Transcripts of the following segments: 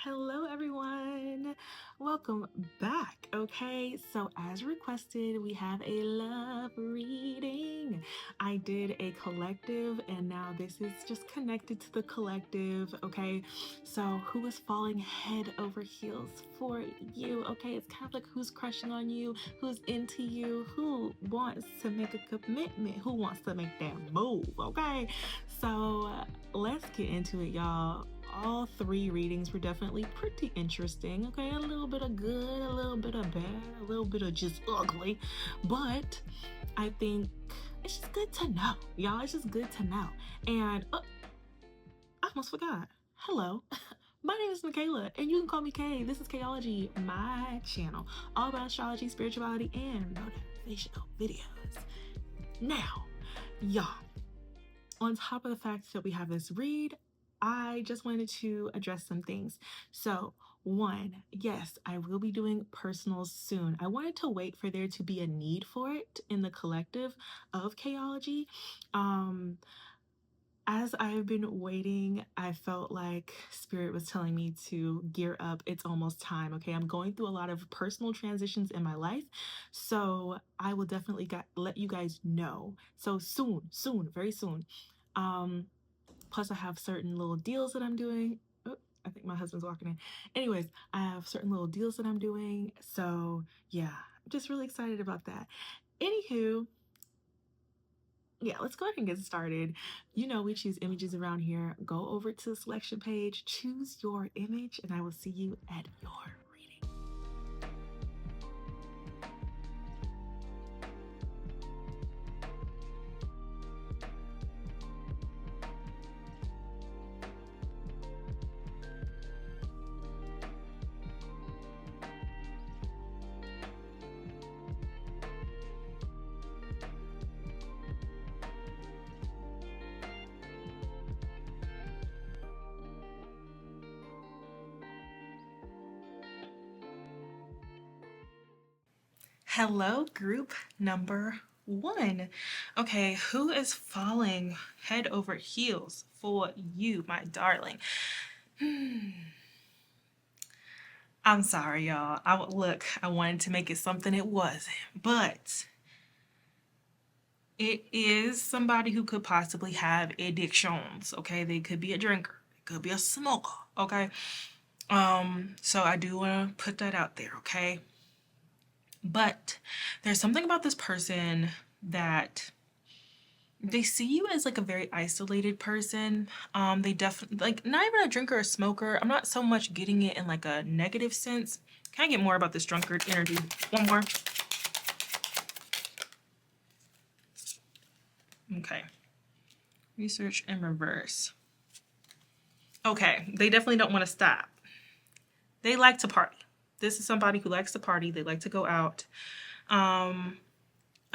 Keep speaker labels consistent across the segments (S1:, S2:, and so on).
S1: Hello, everyone. Welcome back. Okay, so as requested, we have a love reading. I did a collective, and now this is just connected to the collective. Okay, so who is falling head over heels for you? Okay, it's kind of like who's crushing on you, who's into you, who wants to make a commitment, who wants to make that move. Okay, so let's get into it, y'all. All three readings were definitely pretty interesting. Okay, a little bit of good, a little bit of bad, a little bit of just ugly. But I think it's just good to know, y'all. It's just good to know. And I almost forgot. Hello. My name is Michaela, and you can call me Kay. This is Kayology, my channel, all about astrology, spirituality, and motivational videos. Now, y'all, on top of the fact that we have this read, I just wanted to address some things. So, one, yes, I will be doing personals soon. I wanted to wait for there to be a need for it in the collective of Chaology. As I've been waiting, I felt like Spirit was telling me to gear up. It's almost time. Okay, I'm going through a lot of personal transitions in my life, so I will definitely let you guys know. So soon, very soon. Um, Plus, I have certain little deals that I'm doing. Oh, I think my husband's walking in. Anyways, I have certain little deals that I'm doing. So, yeah, I'm just really excited about that. Anywho, yeah, let's go ahead and get started. You know, we choose images around here. Go over to the selection page, choose your image, and I will see you at your reading. Hello, group number one. Okay, who is falling head over heels for you, my darling? I'm sorry, y'all. I wanted to make it something it wasn't, but it is somebody who could possibly have addictions. Okay, they could be a drinker, they could be a smoker. Okay, so I do want to put that out there. Okay, but there's something about this person that they see you as like a very isolated person. They definitely like not even a drinker or smoker. I'm not so much getting it in like a negative sense. Can I get more about this drunkard energy? One more. Okay. Research in reverse. Okay, they definitely don't want to stop. They like to party. This is somebody who likes to party. They like to go out. I'm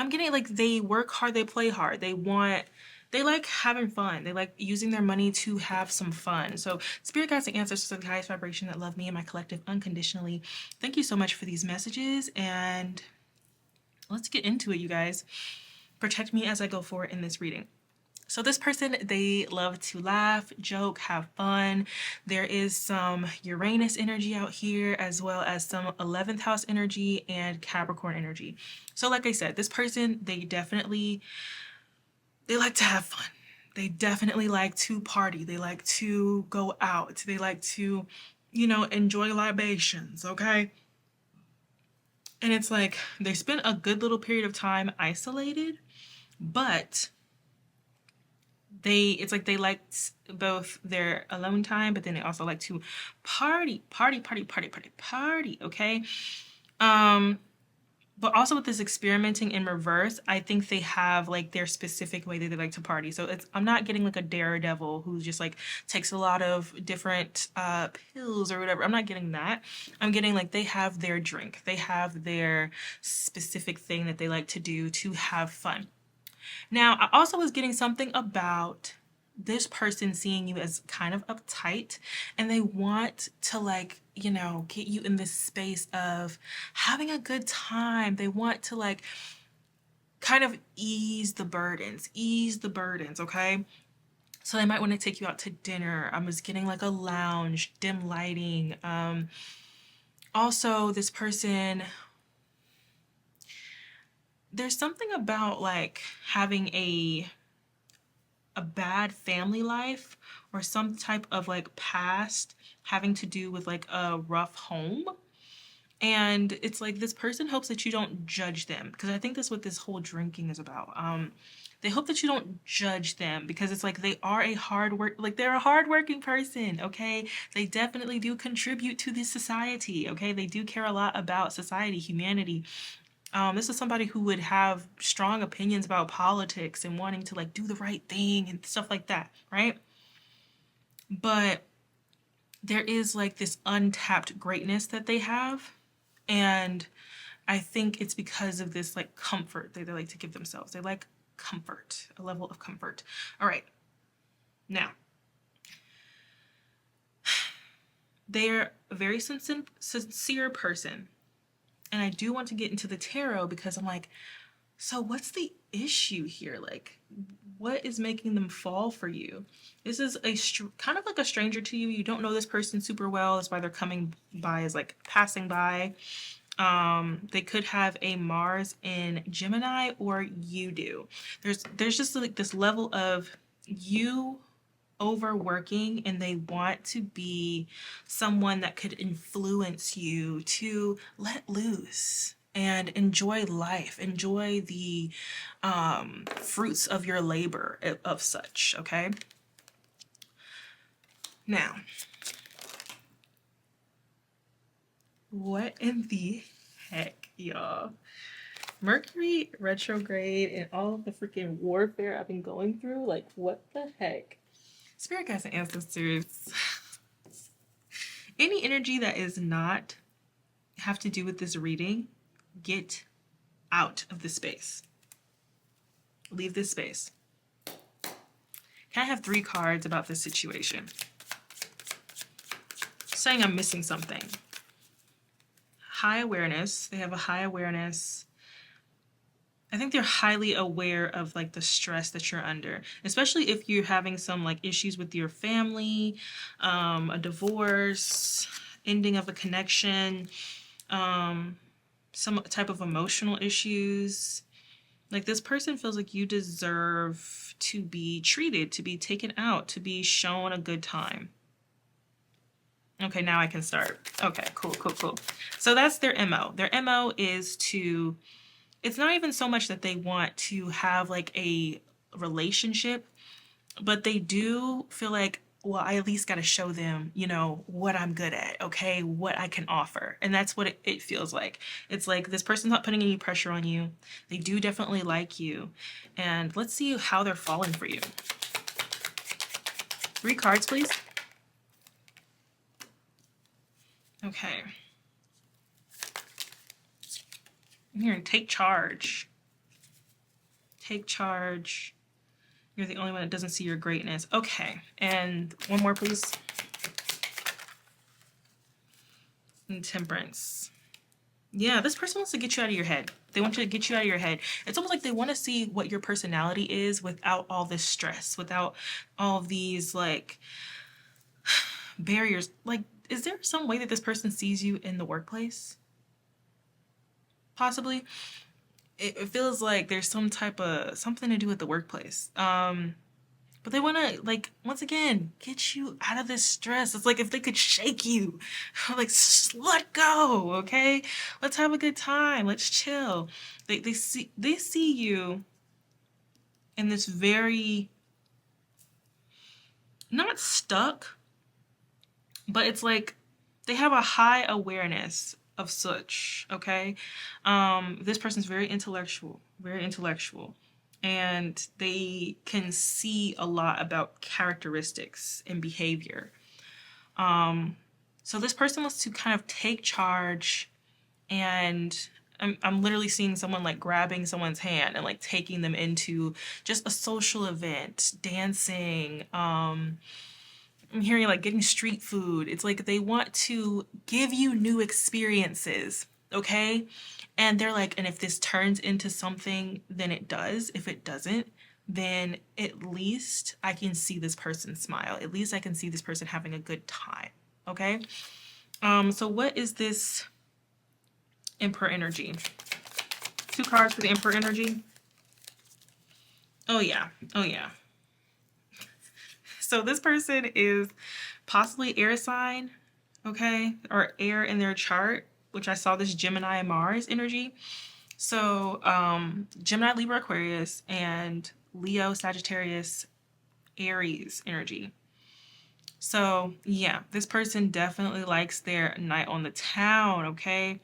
S1: getting like they work hard, they play hard. They like having fun. They like using their money to have some fun. So spirit guides and ancestors to the highest vibration that love me and my collective unconditionally. Thank you so much for these messages, and let's get into it, you guys. Protect me as I go forward in this reading. So this person, they love to laugh, joke, have fun. There is some Uranus energy out here, as well as some 11th house energy and Capricorn energy. So like I said, this person, they like to have fun. They definitely like to party. They like to go out. They like to, enjoy libations, okay? And it's like they spend a good little period of time isolated, but it's like they like both their alone time, but then they also like to party, okay? But also with this experimenting in reverse, I think they have like their specific way that they like to party. So I'm not getting like a daredevil who just like takes a lot of different pills or whatever. I'm not getting that. I'm getting like they have their drink. They have their specific thing that they like to do to have fun. Now, I also was getting something about this person seeing you as kind of uptight, and they want to like, get you in this space of having a good time. They want to like kind of ease the burdens, okay? So they might want to take you out to dinner. I was getting like a lounge, dim lighting. Also, this person, there's something about like having a bad family life or some type of like past having to do with like a rough home. And it's like this person hopes that you don't judge them, because I think that's what this whole drinking is about. They hope that you don't judge them, because it's like they are they're a hardworking person, okay? They definitely do contribute to this society, okay? They do care a lot about society, humanity. This is somebody who would have strong opinions about politics and wanting to like do the right thing and stuff like that, right? But there is like this untapped greatness that they have, and I think it's because of this like comfort that they like to give themselves. They like comfort, a level of comfort. All right. Now, they're a very sincere person. And I do want to get into the tarot, because I'm like, so what's the issue here? Like, what is making them fall for you? This is kind of like a stranger to you. You don't know this person super well. That's why they're coming by as like passing by. They could have a Mars in Gemini, or you do. There's just like this level of you overworking, and they want to be someone that could influence you to let loose and enjoy life, enjoy the fruits of your labor of such, okay? Now, what in the heck, y'all? Mercury retrograde and all of the freaking warfare I've been going through, like, what the heck? Spirit guides and ancestors. Any energy that is not have to do with this reading, get out of this space. Leave this space. Can I have 3 cards about this situation? Saying I'm missing something. High awareness. They have a high awareness. I think they're highly aware of like the stress that you're under, especially if you're having some like issues with your family, a divorce, ending of a connection, some type of emotional issues. Like, this person feels like you deserve to be treated, to be taken out, to be shown a good time. Okay, now I can start. Okay, cool. So that's their MO. Their MO is to, it's not even so much that they want to have like a relationship, but they do feel like, well, I at least got to show them, you know, what I'm good at, okay, what I can offer. And that's what it feels like. It's like this person's not putting any pressure on you. They do definitely like you. And let's see how they're falling for you. 3 cards, please. Okay. I'm hearing take charge. Take charge. You're the only one that doesn't see your greatness. Okay, and one more, please. And temperance. Yeah, this person wants to get you out of your head. They want to get you out of your head. It's almost like they want to see what your personality is without all this stress, without all of these like barriers. Like, is there some way that this person sees you in the workplace? Possibly. It feels like there's some type of something to do with the workplace. But they want to, like, once again, get you out of this stress. It's like if they could shake you, like, let go, okay? Let's have a good time. Let's chill. They see you in this very, not stuck, but it's like they have a high awareness of such, okay? This person's very intellectual, and they can see a lot about characteristics and behavior. So this person wants to kind of take charge, and I'm literally seeing someone like grabbing someone's hand and like taking them into just a social event, dancing, I'm hearing like getting street food. It's like they want to give you new experiences, okay? And they're like, and if this turns into something, then it does. If it doesn't, then at least I can see this person smile. At least I can see this person having a good time. Okay. So what is this Emperor energy? 2 cards for the Emperor energy. Oh yeah. Oh yeah. So this person is possibly air sign, okay, or air in their chart, which I saw this Gemini and Mars energy. So Gemini, Libra, Aquarius, and Leo, Sagittarius, Aries energy. So yeah, this person definitely likes their night on the town, okay?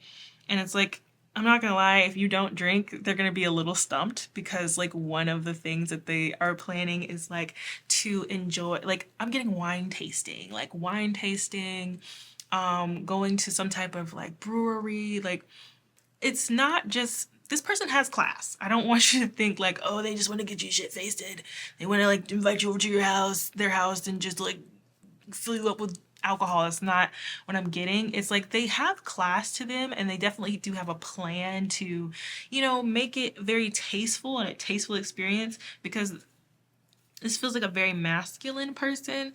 S1: And it's like, I'm not gonna lie, if you don't drink, they're gonna be a little stumped because like one of the things that they are planning is like to enjoy, like I'm getting wine tasting, going to some type of like brewery, like it's not just this person has class. I don't want you to think like, oh, they just want to get you shit faced. They want to like invite you over to their house, and just like fill you up with alcohol. That's not what I'm getting. It's like they have class to them, and they definitely do have a plan to, make it very tasteful and a tasteful experience, because this feels like a very masculine person.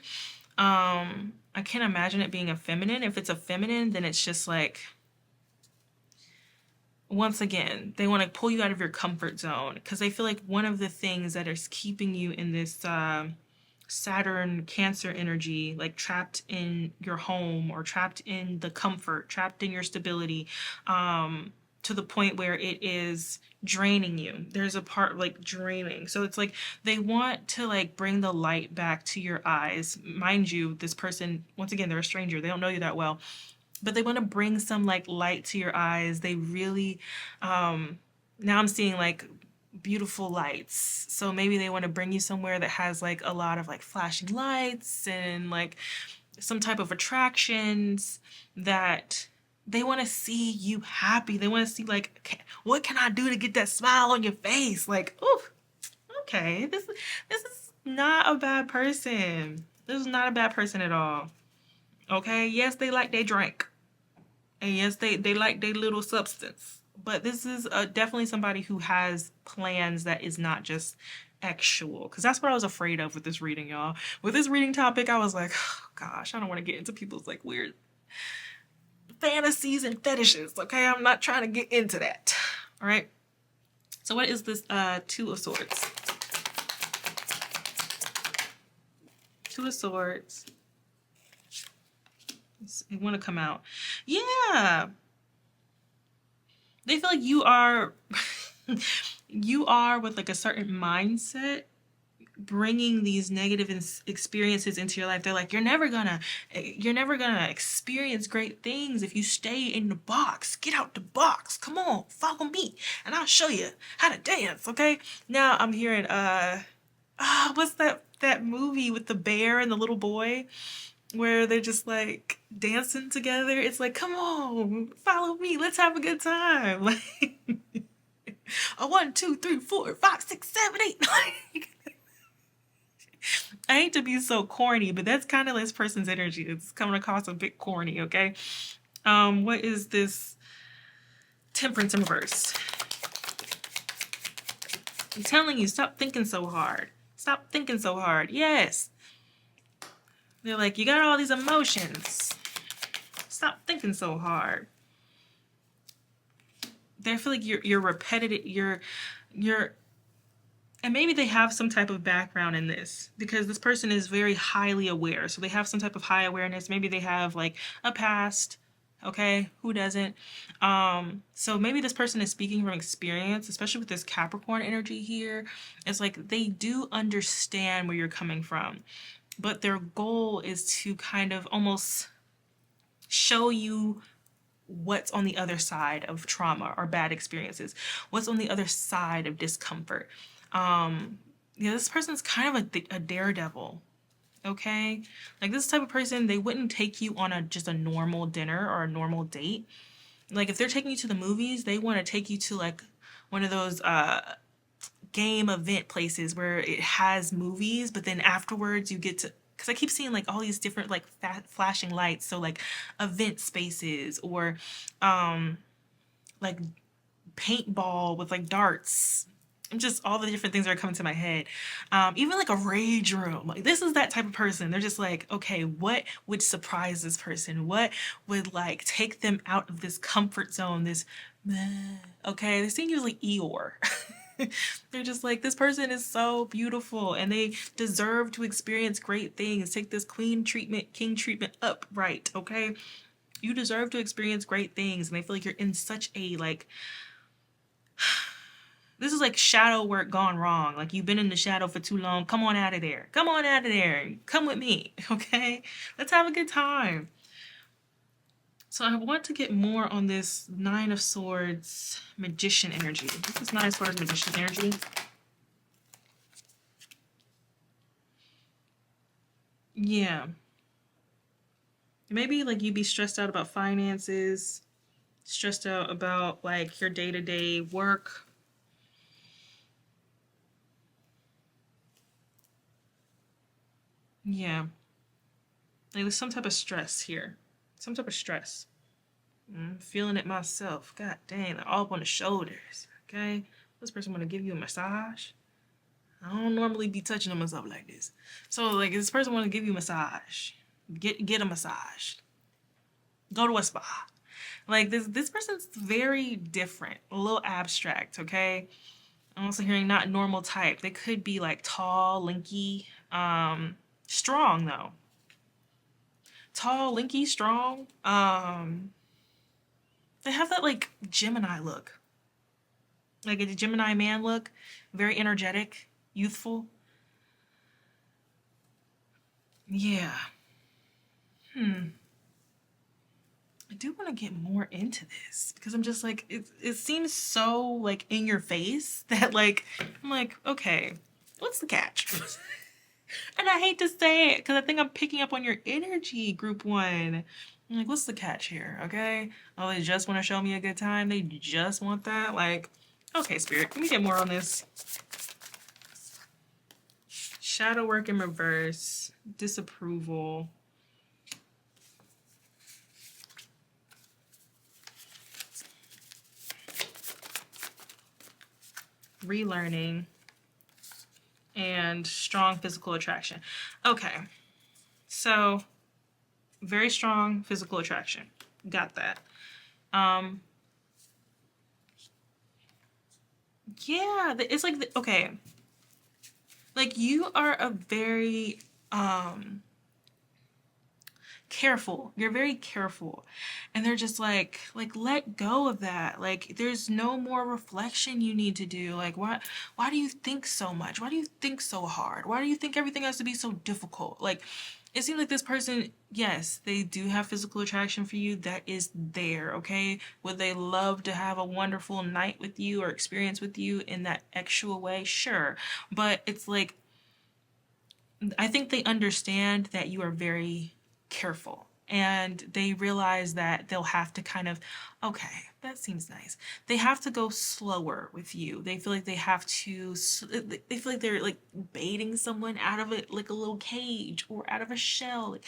S1: I can't imagine it being a feminine. If it's a feminine, then it's just like, once again, they want to pull you out of your comfort zone, because they feel like one of the things that is keeping you in this Saturn Cancer energy, like trapped in your home or trapped in the comfort, trapped in your stability, to the point where it is draining you. There's a part like draining. So it's like they want to like bring the light back to your eyes. Mind you, this person, once again, they're a stranger. They don't know you that well, but they want to bring some like light to your eyes. They really, now I'm seeing like beautiful lights. So maybe they want to bring you somewhere that has like a lot of like flashing lights and like some type of attractions that they want to see you happy. They want to see like, okay, what can I do to get that smile on your face? Like, oh, okay, this is not a bad person. This is not a bad person at all. Okay, yes, they like they drink. And yes, they like their little substance. But this is definitely somebody who has plans that is not just actual. Because that's what I was afraid of with this reading, y'all. With this reading topic, I was like, oh, gosh, I don't want to get into people's like weird fantasies and fetishes. Okay, I'm not trying to get into that. All right. So what is this 2 of Swords? 2 of Swords. You want to come out. Yeah. They feel like you are you are with like a certain mindset bringing these negative experiences into your life. They're like, you're never gonna experience great things if you stay in the box. Get out the box. Come on, follow me and I'll show you how to dance. Okay, now I'm hearing what's that movie with the bear and the little boy where they're just like dancing together? It's like, come on, follow me, let's have a good time. Like a 1, 2, 3, 4, 5, 6, 7, 8. I hate to be so corny, but that's kind of this person's energy. It's coming across a bit corny, okay? What is this Temperance in reverse? I'm telling you, stop thinking so hard. Stop thinking so hard. Yes. They're like, you got all these emotions. Stop thinking so hard. They feel like you're repetitive. You're and maybe they have some type of background in this, because this person is very highly aware. So they have some type of high awareness. Maybe they have like a past. Okay, who doesn't? So maybe this person is speaking from experience, especially with this Capricorn energy here. It's like they do understand where you're coming from, but their goal is to kind of almost show you what's on the other side of trauma or bad experiences, what's on the other side of discomfort. This person's kind of a daredevil. Okay, like this type of person, they wouldn't take you on just a normal dinner or a normal date. Like if they're taking you to the movies, they want to take you to like one of those game event places where it has movies, but then afterwards you get to, because I keep seeing like all these different like flashing lights, so like event spaces or like paintball with like darts, just all the different things that are coming to my head. Even like a rage room. Like this is that type of person. They're just like, okay, what would surprise this person? What would like take them out of this comfort zone? This, okay, they seem usually Eeyore. They're just like, this person is so beautiful and they deserve to experience great things. Take this queen treatment, king treatment up, right? Okay, you deserve to experience great things, and I feel like you're in such a like this is like shadow work gone wrong. Like you've been in the shadow for too long. Come on out of there. Come on out of there. Come with me. Okay? Let's have a good time. So I want to get more on this Nine of Swords magician energy. This is Nine of Swords magician energy. Yeah. Maybe like you'd be stressed out about finances, stressed out about like your day-to-day work. Yeah. Like there's some type of stress here. Some type of stress. I'm feeling it myself. God dang, they're all up on the shoulders. Okay? This person want to give you a massage. I don't normally be touching on myself like this. So like this person want to give you a massage. Get a massage. Go to a spa. Like this person's very different, a little abstract, okay? I'm also hearing not normal type. They could be like tall, lanky, strong though. Tall, lanky, strong. They have that like Gemini look. Like a Gemini man look. Very energetic, youthful. Yeah. I do want to get more into this because I'm just like it seems so like in your face that like I'm like, okay, what's the catch? And I hate to say it because I think I'm picking up on your energy, group one. I'm like, what's the catch here? Okay. Oh, they just want to show me a good time. They just want that. Like, okay, spirit, can we get more on this? Shadow work in reverse, disapproval. Relearning, and strong physical attraction. Okay, so very strong physical attraction. Got that. Yeah, it's like, okay, like you are a very careful. You're very careful. And they're just like let go of that. Like there's no more reflection you need to do. Like why do you think so much? Why do you think so hard? Why do you think everything has to be so difficult? Like it seems like this person, yes, they do have physical attraction for you. That is there, okay? Would they love to have a wonderful night with you or experience with you in that actual way? Sure. But it's like I think they understand that you are very careful and they realize that they'll have to kind of, okay, that seems nice. They have to go slower with you. They feel like they have to, they feel like they're like baiting someone out of it, like a little cage or out of a shell. Like,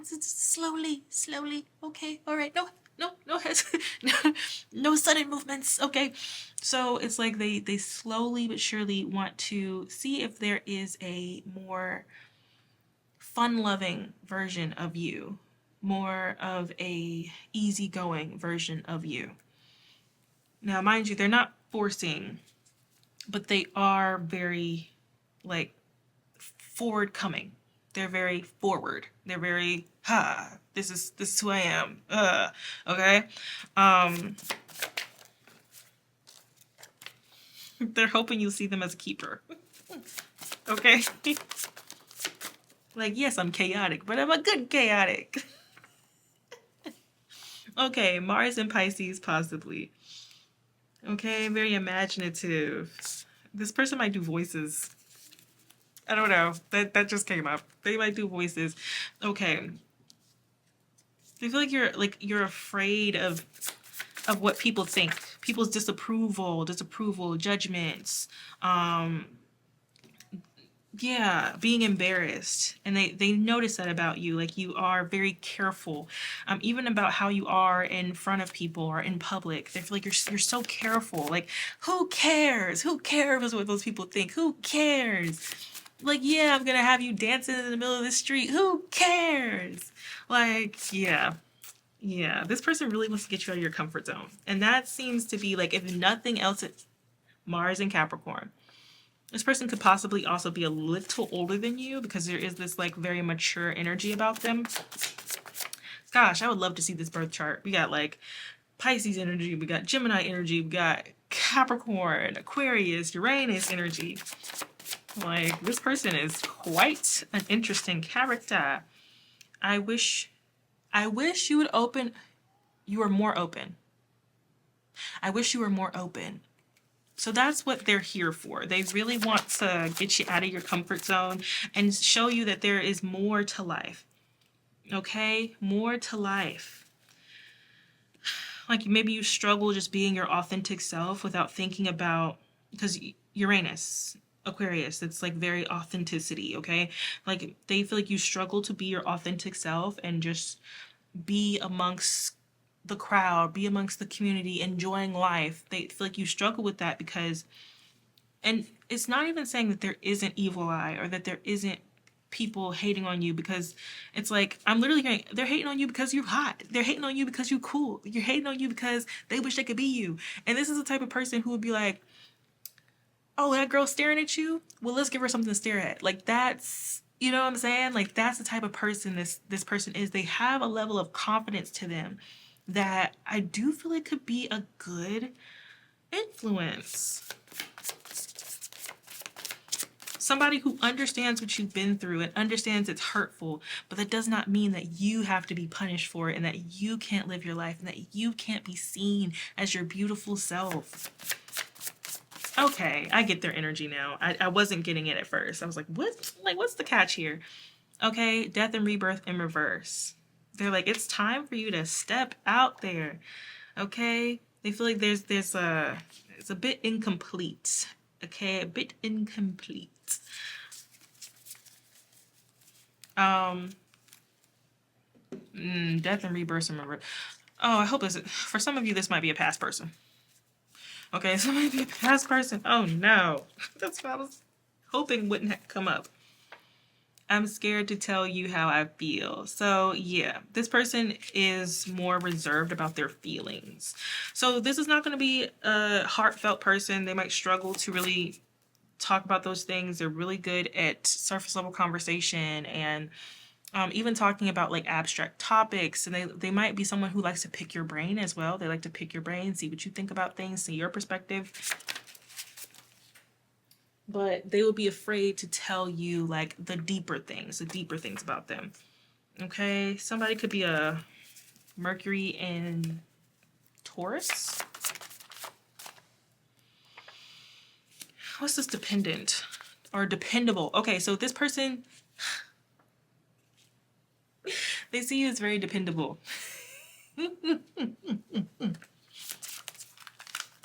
S1: slowly, slowly. Okay, all right, no, no sudden movements. Okay, so it's like they slowly but surely want to see if there is a more fun-loving version of you, more of a easygoing version of you. Now, mind you, they're not forcing, but they are very like forward coming. They're very forward. They're very this is who I am. Okay. They're hoping you see them as a keeper. Okay. Like, yes, I'm chaotic, but I'm a good chaotic. Okay, Mars and Pisces, possibly. Okay, very imaginative. This person might do voices. I don't know. That just came up. They might do voices. Okay. I feel like you're afraid of what people think. People's disapproval, judgments, Yeah, being embarrassed, and they notice that about you. Like, you are very careful, even about how you are in front of people or in public. They feel like you're so careful. Like, who cares? Who cares what those people think? Who cares? Like, yeah, I'm gonna have you dancing in the middle of the street. Who cares? Like, yeah. Yeah, this person really wants to get you out of your comfort zone. And that seems to be like, if nothing else, it's Mars and Capricorn. This person could possibly also be a little older than you, because there is this like very mature energy about them. Gosh, I would love to see this birth chart. We got like Pisces energy, we got Gemini energy, we got Capricorn, Aquarius, Uranus energy. Like, this person is quite an interesting character. I wish you would open, you are more open. I wish you were more open. So that's what they're here for. They really want to get you out of your comfort zone and show you that there is more to life. Okay? More to life. Like, maybe you struggle just being your authentic self without thinking about, because Uranus, Aquarius, it's like very authenticity, okay? Like, they feel like you struggle to be your authentic self and just be amongst the crowd, be amongst the community, enjoying life. They feel like you struggle with that because, and it's not even saying that there isn't evil eye or that there isn't people hating on you, because it's like, I'm literally hearing they're hating on you because you're hot. They're hating on you because you're cool. You're hating on you because they wish they could be you. And this is the type of person who would be like, oh, that girl's staring at you? Well, let's give her something to stare at. Like, that's, you know what I'm saying? Like, that's the type of person this person is. They have a level of confidence to them that I do feel like could be a good influence. Somebody who understands what you've been through and understands it's hurtful, but that does not mean that you have to be punished for it and that you can't live your life and that you can't be seen as your beautiful self. Okay, I get their energy now. I wasn't getting it at first. I was like, what? Like, what's the catch here? Okay, death and rebirth in reverse. They're like, it's time for you to step out there. Okay? They feel like there's it's a bit incomplete. Okay, a bit incomplete. Death and rebirth and reverse. Oh, I hope this, for some of you, this might be a past person. Okay, so it might be a past person. Oh no. That's what I was hoping wouldn't come up. I'm scared to tell you how I feel. So yeah, this person is more reserved about their feelings. So this is not going to be a heartfelt person. They might struggle to really talk about those things. They're really good at surface level conversation and even talking about like abstract topics. And they might be someone who likes to pick your brain as well. They like to pick your brain, see what you think about things, see your perspective. But they will be afraid to tell you like the deeper things about them. Okay, somebody could be a Mercury in Taurus. What's this dependent or dependable? Okay, so this person, they see you as very dependable.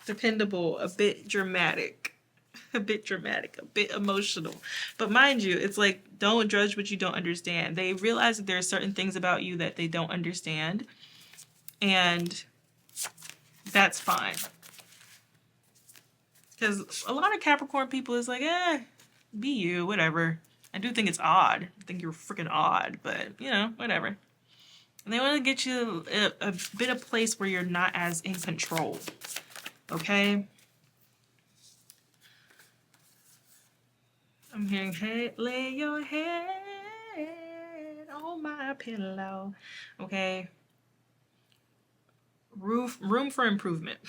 S1: Dependable, a bit dramatic, a bit emotional. But mind you, it's like, don't judge what you don't understand. They realize that there are certain things about you that they don't understand, and that's fine. Because a lot of Capricorn people is like, be you, whatever. I do think it's odd. I think you're freaking odd, but, you know, whatever. And they want to get you a bit of place where you're not as in control. Okay? I'm hearing, hey, lay your head on my pillow. Okay? Room for improvement.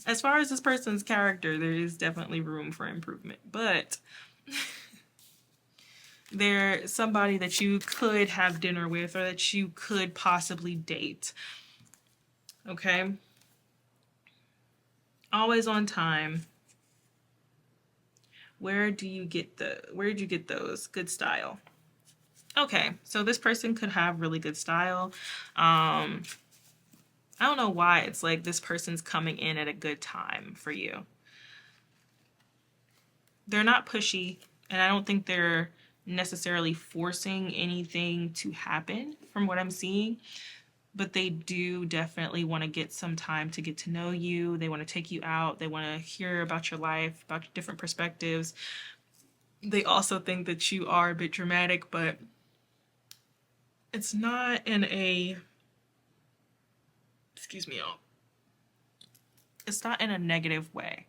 S1: As far as this person's character, there is definitely room for improvement. But they're somebody that you could have dinner with or that you could possibly date. Okay? Always on time. Where did you get those? Good style. Okay, so this person could have really good style. I don't know why it's like this person's coming in at a good time for you. they're not pushy, and I don't think they're necessarily forcing anything to happen from what I'm seeing. But they do definitely want to get some time to get to know you. They want to take you out. They want to hear about your life, about your different perspectives. They also think that you are a bit dramatic, but it's not in a, excuse me, y'all. It's not in a negative way.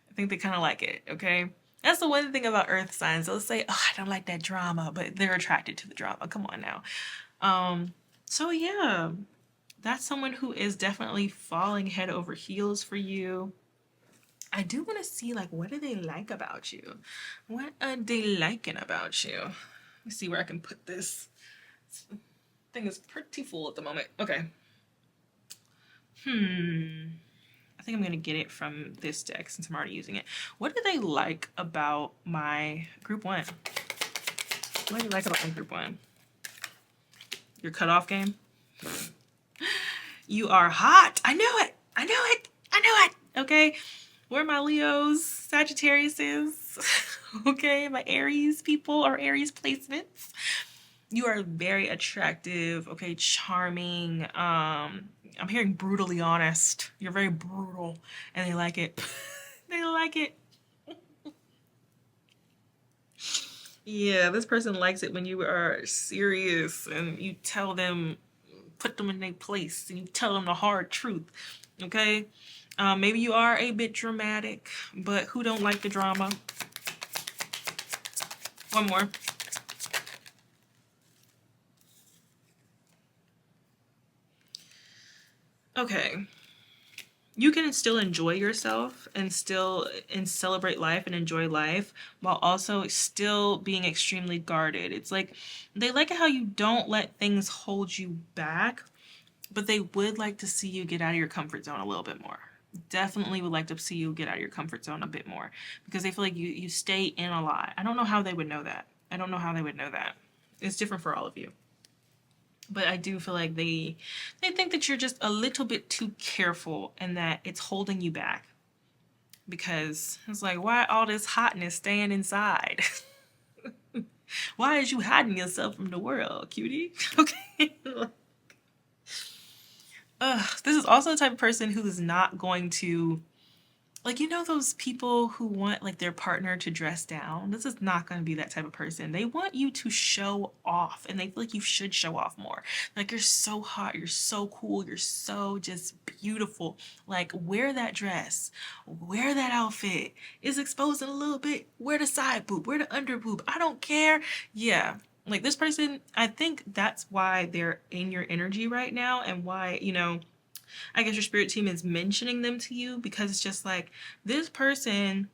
S1: I think they kind of like it, okay? That's the one thing about earth signs. They'll say, oh, I don't like that drama, but they're attracted to the drama. Come on now. So yeah, that's someone who is definitely falling head over heels for you. I do want to see, like, what do they like about you? What are they liking about you? Let me see where I can put this. This thing is pretty full at the moment. Okay. I think I'm going to get it from this deck since I'm already using it. What do they like about my group one? What do they like about my group one? Your cutoff game? You are hot. I knew it. I knew it. I knew it. Okay. Where are my Leos, Sagittariuses? Okay. My Aries people or Aries placements. You are very attractive. Okay. Charming. I'm hearing brutally honest. You're very brutal and they like it. They like it. Yeah, this person likes it when you are serious and you tell them, put them in their place, and you tell them the hard truth. Okay? Maybe you are a bit dramatic, but who don't like the drama? One more. Okay. You can still enjoy yourself and celebrate life and enjoy life while also still being extremely guarded. It's like they like how you don't let things hold you back, but they would like to see you get out of your comfort zone a little bit more. Definitely would like to see you get out of your comfort zone a bit more because they feel like you stay in a lot. I don't know how they would know that. I don't know how they would know that. It's different for all of you. But I do feel like they think that you're just a little bit too careful and that it's holding you back. Because it's like, why all this hotness staying inside? Why is you hiding yourself from the world, cutie? Okay. This is also the type of person who is not going to, like, you know, those people who want like their partner to dress down. This is not going to be that type of person. They want you to show off, and they feel like you should show off more. Like, you're so hot, you're so cool, you're so just beautiful. Like, wear that dress, wear that outfit. It's exposing a little bit. Wear the side boob, wear the under boob. I don't care. Yeah. Like, this person, I think that's why they're in your energy right now, and why, you know, I guess your spirit team is mentioning them to you, because it's just like this person,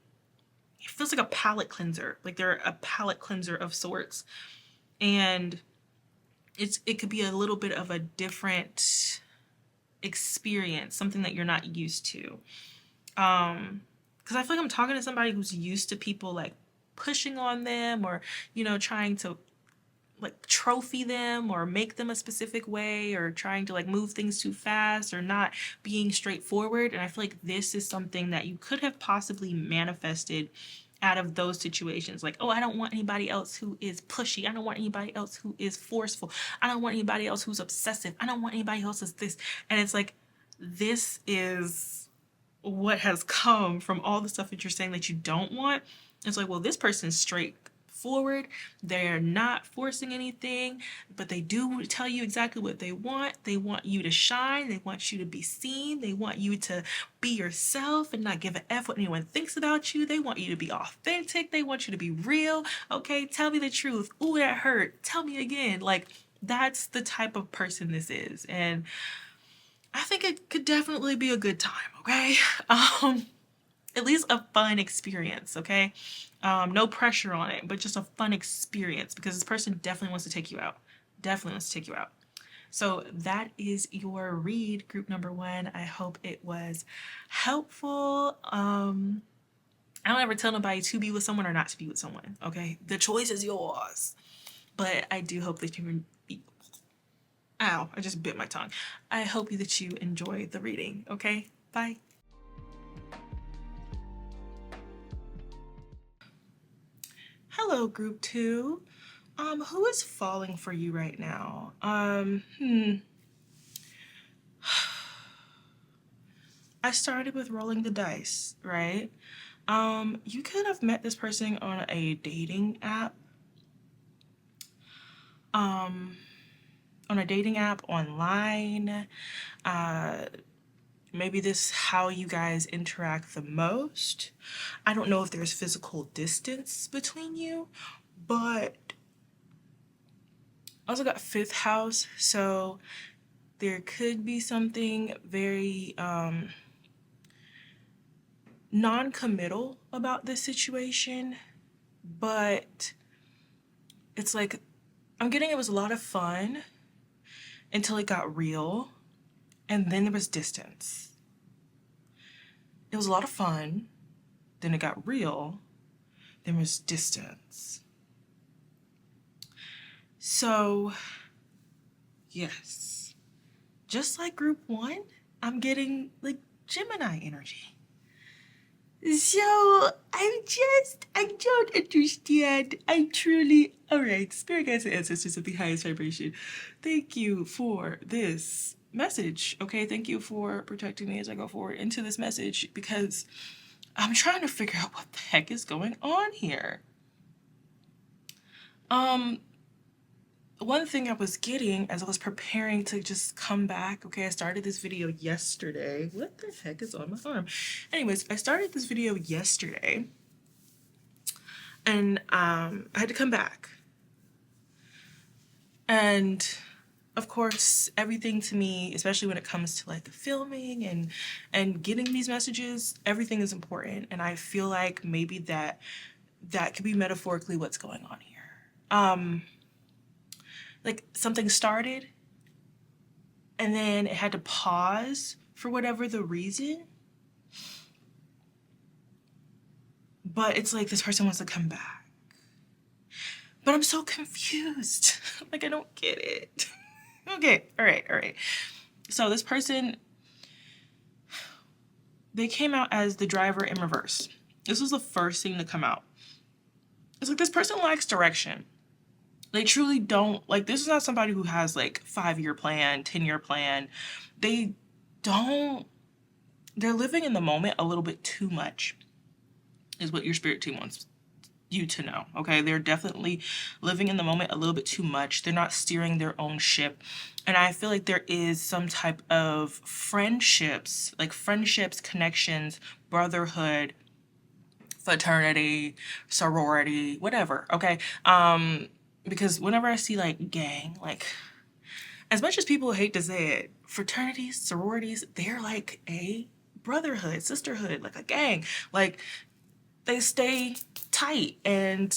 S1: it feels like a palate cleanser. Like they're a palate cleanser of sorts. And it could be a little bit of a different experience, something that you're not used to. Because I feel like I'm talking to somebody who's used to people like pushing on them, or, you know, trying to like trophy them or make them a specific way, or trying to like move things too fast, or not being straightforward. And I feel like this is something that you could have possibly manifested out of those situations. Like, oh, I don't want anybody else who is pushy. I don't want anybody else who is forceful. I don't want anybody else who's obsessive. I don't want anybody else who's this. And it's like, this is what has come from all the stuff that you're saying that you don't want. It's like, well, this person's straightforward. They're not forcing anything, but they do tell you exactly what they want. They want you to shine. They want you to be seen. They want you to be yourself and not give a F what anyone thinks about you. They want you to be authentic. They want you to be real. Okay, tell me the truth. Ooh, that hurt. Tell me again. Like, that's the type of person this is. And I think it could definitely be a good time, okay? At least a fun experience, okay? No pressure on it, but just a fun experience, because this person definitely wants to take you out. Definitely wants to take you out. So that is your read, group number 1. I hope it was helpful. I don't ever tell nobody to be with someone or not to be with someone, okay? The choice is yours. But I do hope that you Ow, I just bit my tongue. I hope that you enjoy the reading, okay? Bye. Hello, group two. Who is falling for you right now? I started with rolling the dice, right? You could have met this person on a dating app. On a dating app online. Maybe this is how you guys interact the most. I don't know if there's physical distance between you, but I also got fifth house, so there could be something very non-committal about this situation, but it's like I'm getting it was a lot of fun until it got real, and then there was distance. It was a lot of fun, then it got real, then there was distance. So, yes, just like group one, I'm getting like Gemini energy. So, I don't understand. Alright, spirit guides and ancestors of the highest vibration, thank you for this message, okay? Thank you for protecting me as I go forward into this message, because I'm trying to figure out what the heck is going on here. One thing I was getting as I was preparing to just come back, okay, I started this video yesterday. What the heck is on my arm? Anyways, I started this video yesterday, and I had to come back. And of course, everything to me, especially when it comes to like filming and getting these messages, everything is important. And I feel like maybe that could be metaphorically what's going on here. Like something started and then it had to pause for whatever the reason. But it's like this person wants to come back. But I'm so confused. Like, I don't get it. Okay, all right. So this person, they came out as the driver in reverse. This was the first thing to come out. It's like this person lacks direction. They truly don't, like, this is not somebody who has like 5-year plan, 10-year plan. They don't, they're living in the moment a little bit too much, is what your spirit team wants you to know, okay? They're definitely living in the moment a little bit too much. They're not steering their own ship. And I feel like there is some type of friendships, connections, brotherhood, fraternity, sorority, whatever, okay? Because whenever I see like gang, like, as much as people hate to say it, fraternities, sororities, they're like a brotherhood, sisterhood, like a gang. Like, they stay tight, and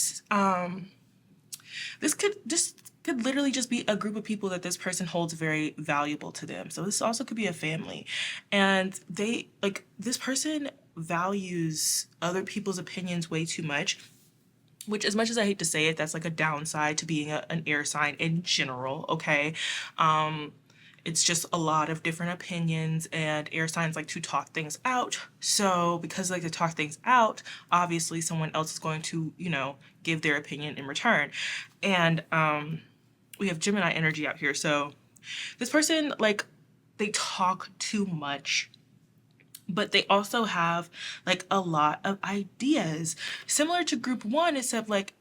S1: this could literally just be a group of people that this person holds very valuable to them. So this also could be a family, and they, like, this person values other people's opinions way too much, which, as much as I hate to say it, that's like a downside to being an air sign in general, okay? It's just a lot of different opinions, and air signs like to talk things out. So because they like to talk things out, obviously someone else is going to, you know, give their opinion in return. And we have Gemini energy out here. So this person, like, they talk too much, but they also have like a lot of ideas. Similar to group one, except like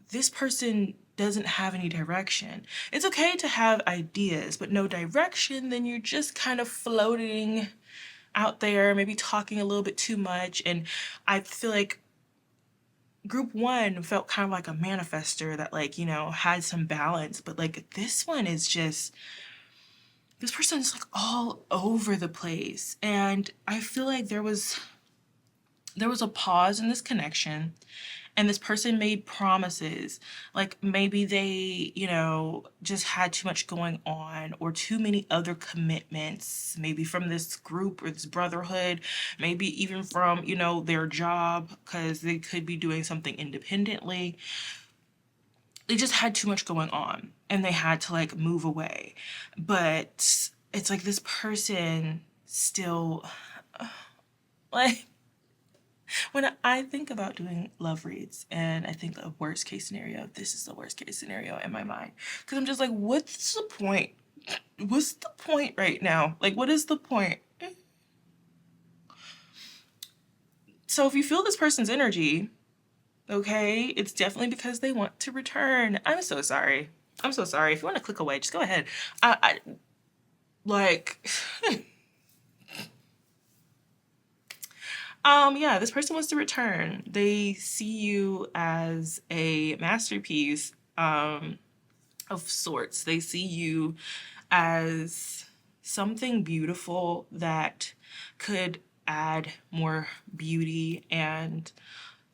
S1: this person doesn't have any direction. It's okay to have ideas, but no direction, then you're just kind of floating out there, maybe talking a little bit too much. And I feel like group one felt kind of like a manifester that, like, you know, had some balance, but like this one is just, this person's like all over the place. And I feel like there was a pause in this connection, and this person made promises. Like, maybe they, you know, just had too much going on, or too many other commitments, maybe from this group or this brotherhood, maybe even from, you know, their job, because they could be doing something independently. They just had too much going on, and they had to like move away. But it's like this person still, like, When I think about doing love reads and I think the worst case scenario, this is the worst case scenario in my mind. Because I'm just like, what's the point? What's the point right now? Like, what is the point? So if you feel this person's energy, okay, it's definitely because they want to return. I'm so sorry. I'm so sorry. If you want to click away, just go ahead. I like, yeah, this person wants to return. They see you as a masterpiece, of sorts. They see you as something beautiful that could add more beauty and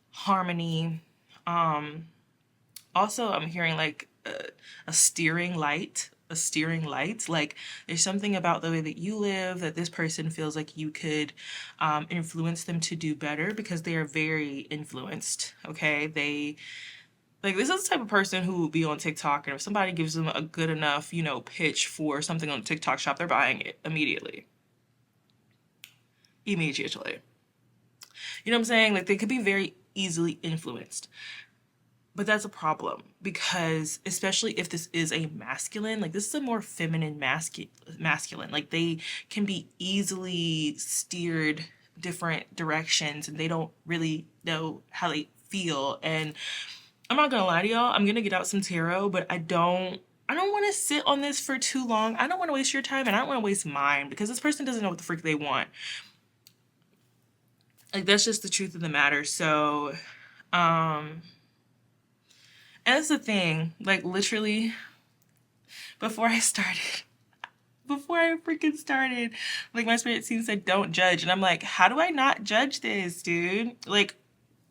S1: harmony. Also, I'm hearing like a steering light, a steering light. Like there's something about the way that you live that this person feels like you could influence them to do better because they are very influenced. Okay, they like this is the type of person who will be on TikTok, and if somebody gives them a good enough, pitch for something on TikTok shop, they're buying it immediately. Immediately. You know what I'm saying? Like they could be very easily influenced. But that's a problem because especially if this is a masculine, like this is a more feminine masculine. Like they can be easily steered different directions and they don't really know how they feel. And I'm not gonna lie to y'all, I'm gonna get out some tarot, but I don't want to sit on this for too long. I don't want to waste your time and I don't want to waste mine because this person doesn't know what the freak they want. Like that's just the truth of the matter. So, and that's the thing, like literally before I started, before I freaking started, like my spirit team said, don't judge. And I'm like, how do I not judge this, dude? Like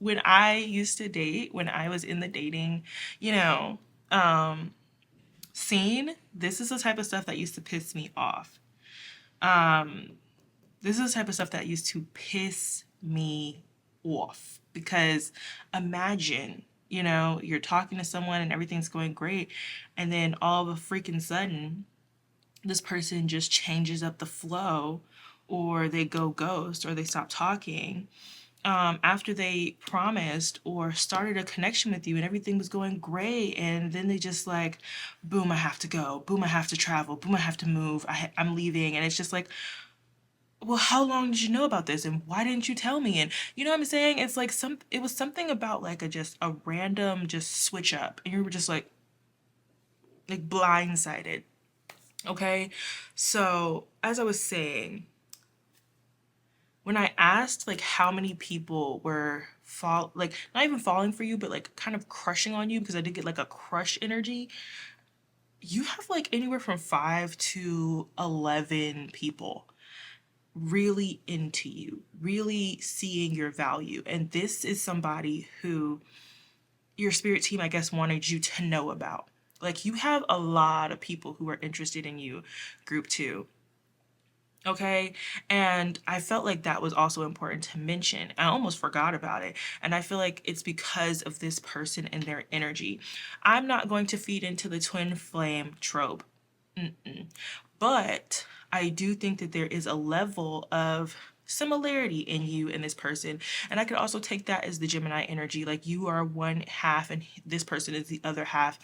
S1: when I used to date, when I was in the dating, you know, scene, this is the type of stuff that used to piss me off. This is the type of stuff that used to piss me off because imagine, you're talking to someone and everything's going great, and then all of a freaking sudden, this person just changes up the flow, or they go ghost, or they stop talking after they promised or started a connection with you and everything was going great, and then they just like, boom, I have to go, boom, I have to travel, boom, I have to move, I'm leaving, and it's just like, well, how long did you know about this and why didn't you tell me? And you know what I'm saying? It's like it was something about like a random just switch up and you were just like blindsided. Okay? So, as I was saying, when I asked like how many people were like not even falling for you, but like kind of crushing on you because I did get like a crush energy, you have like anywhere from 5 to 11 people really into you, really seeing your value. And this is somebody who your spirit team, I guess, wanted you to know about. Like you have a lot of people who are interested in you, group 2. Okay. And I felt like that was also important to mention. I almost forgot about it. And I feel like it's because of this person and their energy. I'm not going to feed into the twin flame trope. Mm-mm. But I do think that there is a level of similarity in you and this person. And I could also take that as the Gemini energy. Like you are one half and this person is the other half.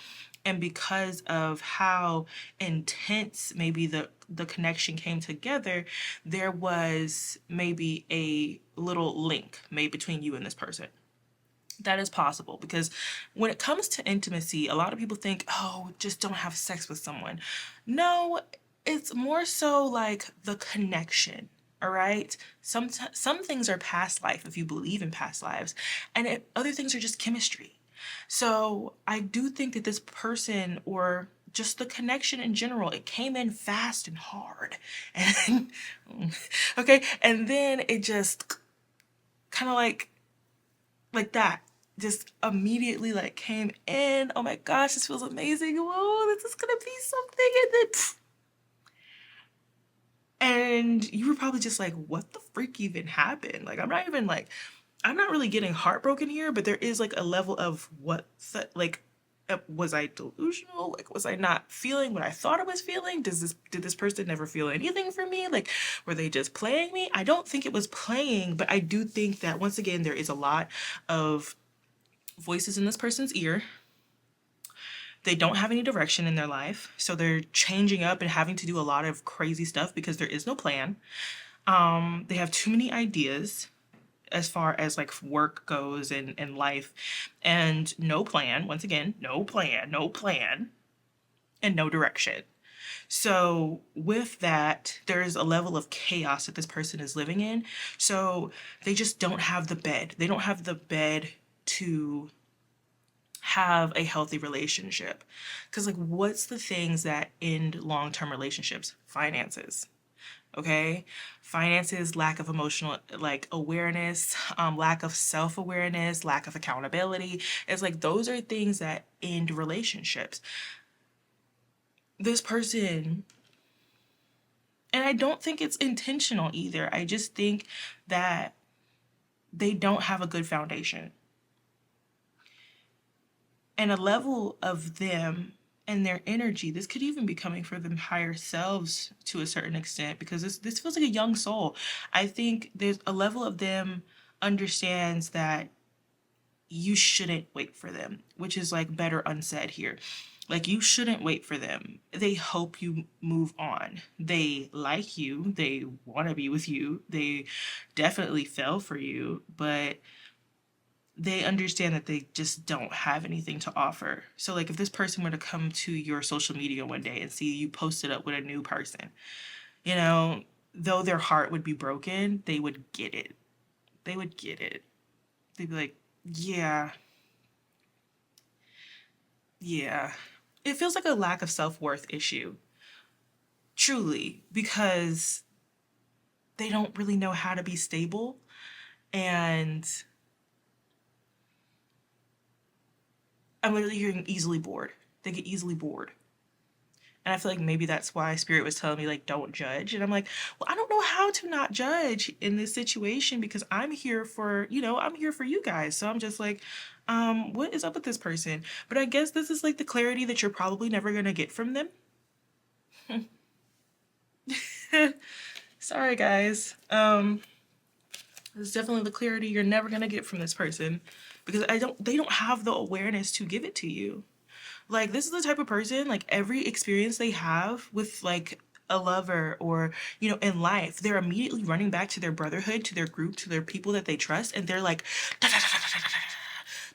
S1: And because of how intense maybe the connection came together, there was maybe a little link made between you and this person. That is possible because when it comes to intimacy, a lot of people think, oh, just don't have sex with someone. No, it's more so like the connection. All right. Some things are past life if you believe in past lives, and other things are just chemistry. So I do think that this person or just the connection in general, it came in fast and hard. And okay, and then it just kind of like that just immediately like came in. Oh my gosh, this feels amazing. Whoa, this is gonna be something. And then and you were probably just like, what the freak even happened? Like I'm not really getting heartbroken here, but there is like a level of like Was I delusional? Like, was I not feeling what I thought I was feeling? Did this person never feel anything for me? Like, were they just playing me? I don't think it was playing, but I do think that once again, there is a lot of voices in this person's ear. They don't have any direction in their life, so they're changing up and having to do a lot of crazy stuff because there is no plan. They have too many ideas as far as like work goes and life, and no plan. Once again, no plan, and no direction. So with that, there's a level of chaos that this person is living in. So they just don't have the bed. They don't have the bed to have a healthy relationship. Because, like, what's the things that end long-term relationships? Finances. Okay, finances, lack of emotional like awareness, lack of self-awareness, lack of accountability. It's like those are things that end relationships. This person, and I don't think it's intentional either, I just think that they don't have a good foundation and a level of them and their energy. This could even be coming from them higher selves to a certain extent, because this feels like a young soul. I think there's a level of them understands that you shouldn't wait for them, which is like better unsaid here. Like, you shouldn't wait for them. They hope you move on. They like you. They want to be with you. They definitely fell for you, but they understand that they just don't have anything to offer. So like, if this person were to come to your social media one day and see you posted up with a new person, you know, though their heart would be broken, they would get it. They would get it. They'd be like, yeah, yeah. It feels like a lack of self-worth issue. Truly, because they don't really know how to be stable, and I'm literally hearing easily bored. They get easily bored. And I feel like maybe that's why Spirit was telling me, like, don't judge. And I'm like, well, I don't know how to not judge in this situation, because I'm here for, I'm here for you guys. So I'm just like, what is up with this person? But I guess this is like the clarity that you're probably never going to get from them. Sorry, guys. It's definitely the clarity you're never going to get from this person, because they don't have the awareness to give it to you. Like, this is the type of person, like, every experience they have with, like, a lover or, in life, they're immediately running back to their brotherhood, to their group, to their people that they trust, and they're like,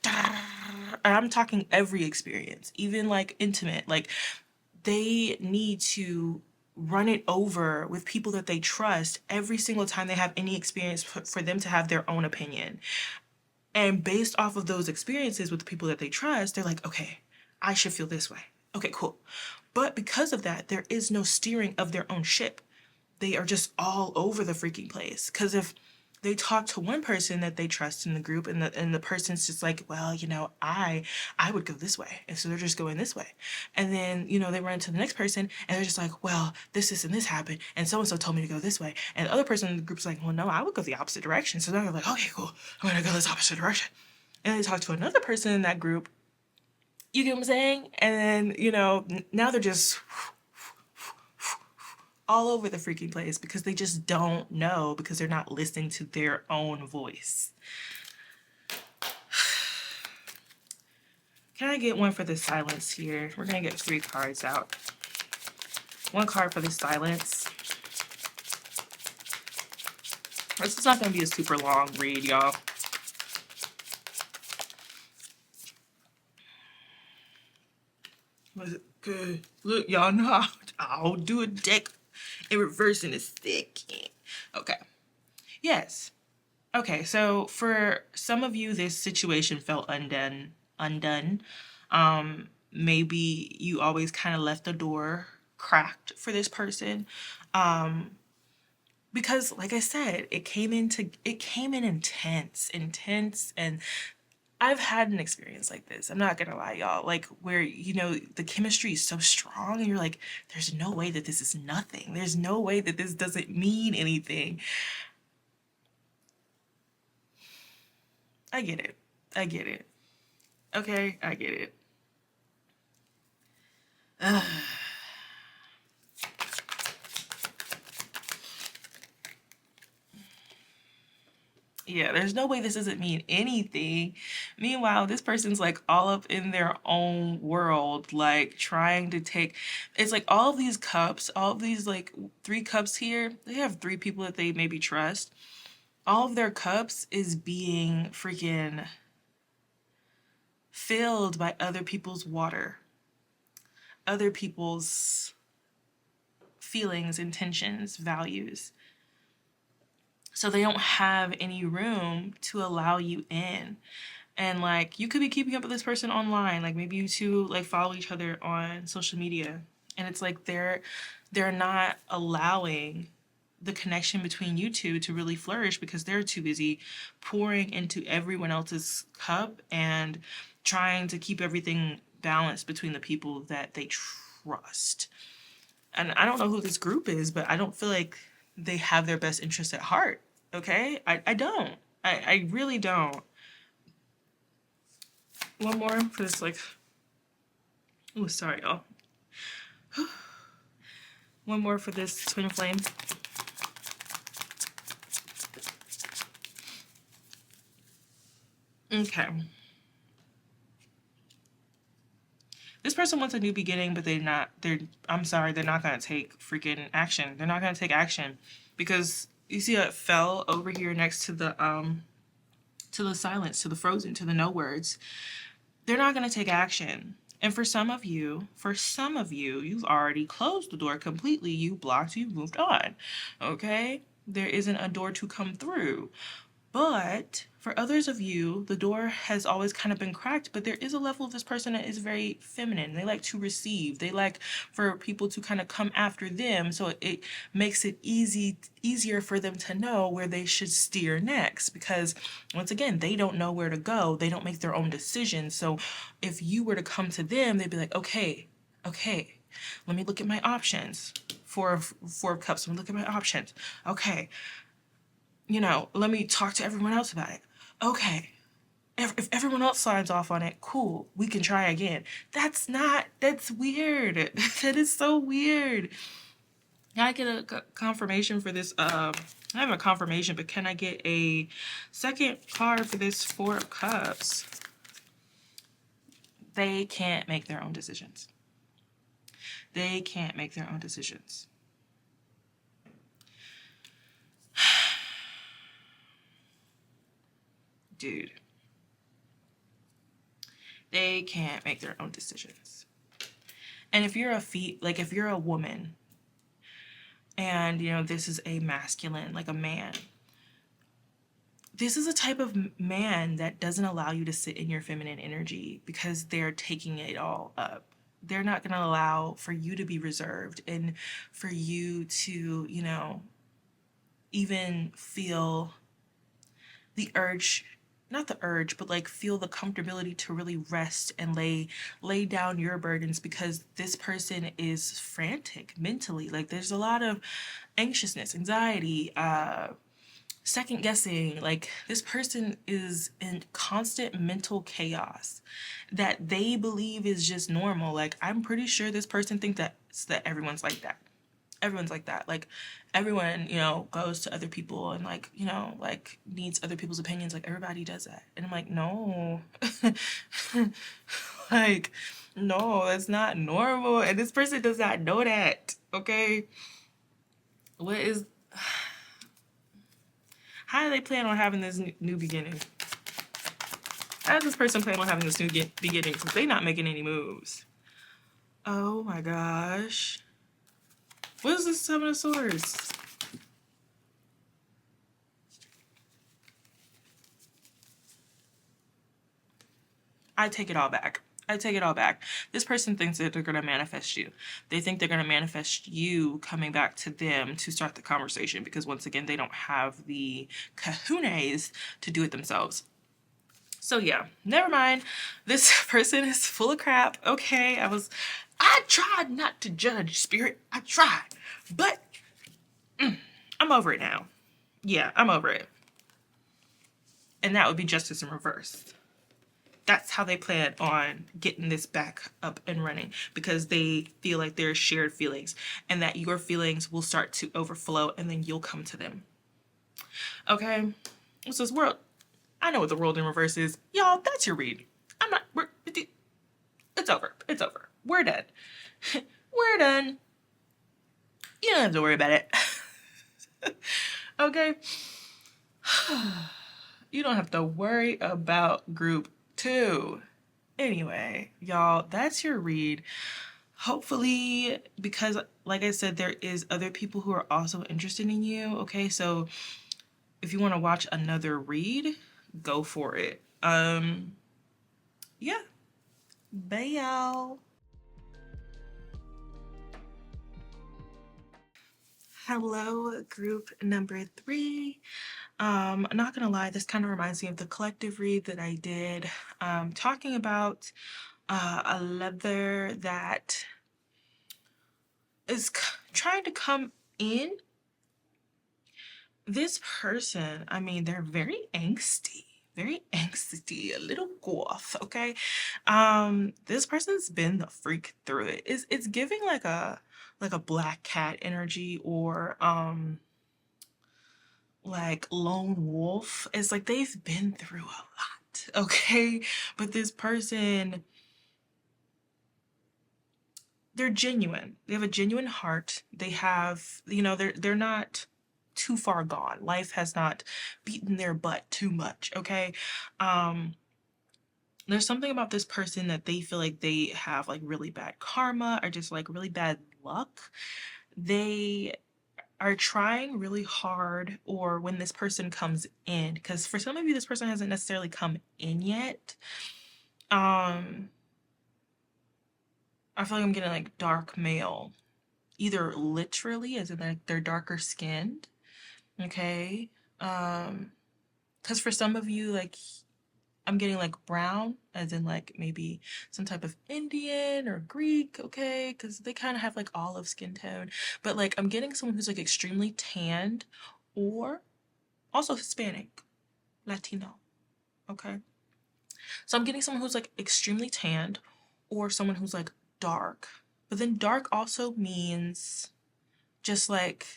S1: and I'm talking every experience, even, like, intimate. Like, they need to run it over with people that they trust every single time they have any experience for them to have their own opinion. And based off of those experiences with the people that they trust, they're like, okay, I should feel this way. Okay, cool. But because of that, there is no steering of their own ship. They are just all over the freaking place. Because if they talk to one person that they trust in the group, and the person's just like, well, I would go this way, and so they're just going this way. And then they run into the next person, and they're just like, well, this and this happened, and so told me to go this way. And the other person in the group's like, well, no, I would go the opposite direction. So they're like, okay, cool, I'm gonna go this opposite direction. And they talk to another person in that group. You get what I'm saying? And then now they're just all over the freaking place, because they just don't know, because they're not listening to their own voice. Can I get one for the silence here? We're gonna get 3 cards out. One card for the silence. This is not gonna be a super long read, y'all. Was it good? Look, y'all know I'll do a deck in reverse in a second. Okay. Yes. Okay, so for some of you, this situation felt undone. Maybe you always kind of left the door cracked for this person. Because like I said, it came in intense, and I've had an experience like this. I'm not gonna lie, y'all. Like, where, the chemistry is so strong, and you're like, there's no way that this is nothing. There's no way that this doesn't mean anything. I get it. Okay, I get it. Yeah, there's no way this doesn't mean anything. Meanwhile, this person's like all up in their own world, like trying to take. It's like all of these cups, all of these like 3 cups here, they have 3 people that they maybe trust. All of their cups is being freaking filled by other people's water, other people's feelings, intentions, values. So they don't have any room to allow you in. And like you could be keeping up with this person online, like maybe you two like follow each other on social media, and it's like they're not allowing the connection between you two to really flourish because they're too busy pouring into everyone else's cup and trying to keep everything balanced between the people that they trust. And I don't know who this group is, but I don't feel like they have their best interests at heart. Okay? I don't. I really don't. One more for this, like, oh, sorry, y'all. One more for this twin flame. Okay. This person wants a new beginning, but I'm sorry, they're not going to take freaking action. They're not going to take action because you see how it fell over here next to the silence, to the frozen, to the no words. They're not going to take action. And for some of you, you've already closed the door completely. You blocked, you moved on. Okay? There isn't a door to come through. But for others of you, the door has always kind of been cracked, but there is a level of this person that is very feminine. They like to receive. They like for people to kind of come after them, so it makes it easier for them to know where they should steer next, because once again, they don't know where to go. They don't make their own decisions. So if you were to come to them, they'd be like, okay, let me look at my options. Four of Cups, let me look at my options. Okay, let me talk to everyone else about it. Okay, if everyone else signs off on it, cool, we can try again. That's weird. That is so weird. Can I get a confirmation for this? I have a confirmation, but can I get a second card for this 4 of Cups? They can't make their own decisions. They can't make their own decisions. Dude. They can't make their own decisions. And if you're if you're a woman and, this is a masculine, like a man, this is a type of man that doesn't allow you to sit in your feminine energy because they're taking it all up. They're not going to allow for you to be reserved and for you to, even feel the urge, not the urge, but like feel the comfortability to really rest and lay down your burdens, because this person is frantic mentally. Like there's a lot of anxiousness, anxiety, second guessing. Like this person is in constant mental chaos that they believe is just normal. Like I'm pretty sure this person thinks that everyone's like that. Everyone's like that. Like everyone, goes to other people and like, needs other people's opinions. Like everybody does that. And I'm like, no. Like, no, that's not normal. And this person does not know that. Okay. How do they plan on having this new beginning? How does this person plan on having this new beginning since they're not making any moves? Oh my gosh. What is this 7 of Swords? I take it all back. This person thinks that they're going to manifest you. They think they're going to manifest you coming back to them to start the conversation, because once again, they don't have the kahunas to do it themselves. So yeah, never mind. This person is full of crap. Okay, I tried not to judge, Spirit. I tried. But I'm over it now. Yeah, I'm over it. And that would be justice in reverse. That's how they plan on getting this back up and running, because they feel like there's shared feelings and that your feelings will start to overflow and then you'll come to them. Okay? So this world, I know what the world in reverse is. Y'all, that's your read. It's over. It's over. We're done. We're done. You don't have to worry about it. Okay? You don't have to worry about group 2. Anyway, y'all, that's your read. Hopefully, because like I said, there is other people who are also interested in you. Okay, so if you want to watch another read, go for it. Yeah. Bye, y'all. Hello, group number 3. I'm not gonna lie, this kind of reminds me of the collective read that I did, talking about a leather that is trying to come in. This person, I mean, they're very angsty, a little goth, okay? This person's been the freak through it. It's giving like a black cat energy, or like lone wolf. It's like they've been through a lot, okay? But this person, they're genuine. They have a genuine heart. They have, they're not too far gone. Life has not beaten their butt too much, okay? There's something about this person that they feel like they have like really bad karma or just like really bad luck. They are trying really hard, or when this person comes in, because for some of you this person hasn't necessarily come in yet. I feel like I'm getting like dark male, either literally as in like they're darker skinned, okay? Because for some of you, like, I'm getting like brown, as in like maybe some type of Indian or Greek, okay? Because they kind of have like olive skin tone. But like I'm getting someone who's like extremely tanned, or also Hispanic, Latino, okay? So I'm getting someone who's like extremely tanned, or someone who's like dark. But then dark also means just like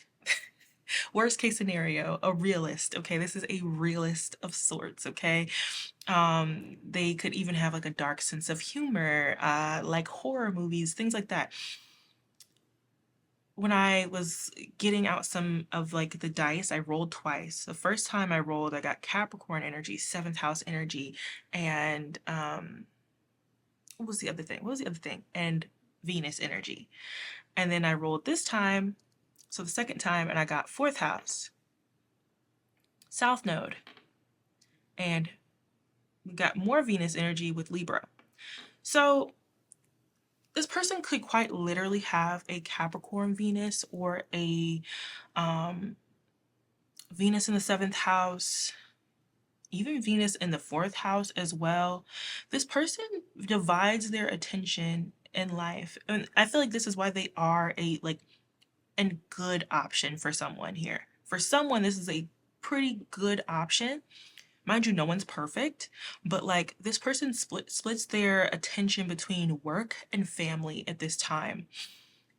S1: worst case scenario, a realist, okay? This is a realist of sorts, okay? They could even have like a dark sense of humor, like horror movies, things like that. When I was getting out some of like the dice, I rolled twice. The first time I rolled, I got Capricorn energy, 7th house energy, and what was the other thing? What was the other thing? And Venus energy. And then I rolled this time, so the second time, and I got 4th house, South Node, and we got more Venus energy with Libra. So this person could quite literally have a Capricorn Venus, or a Venus in the 7th house, even Venus in the 4th house as well. This person divides their attention in life. And I feel like this is why they are a good option for someone here. For someone, this is a pretty good option. Mind you, no one's perfect, but like this person splits their attention between work and family at this time.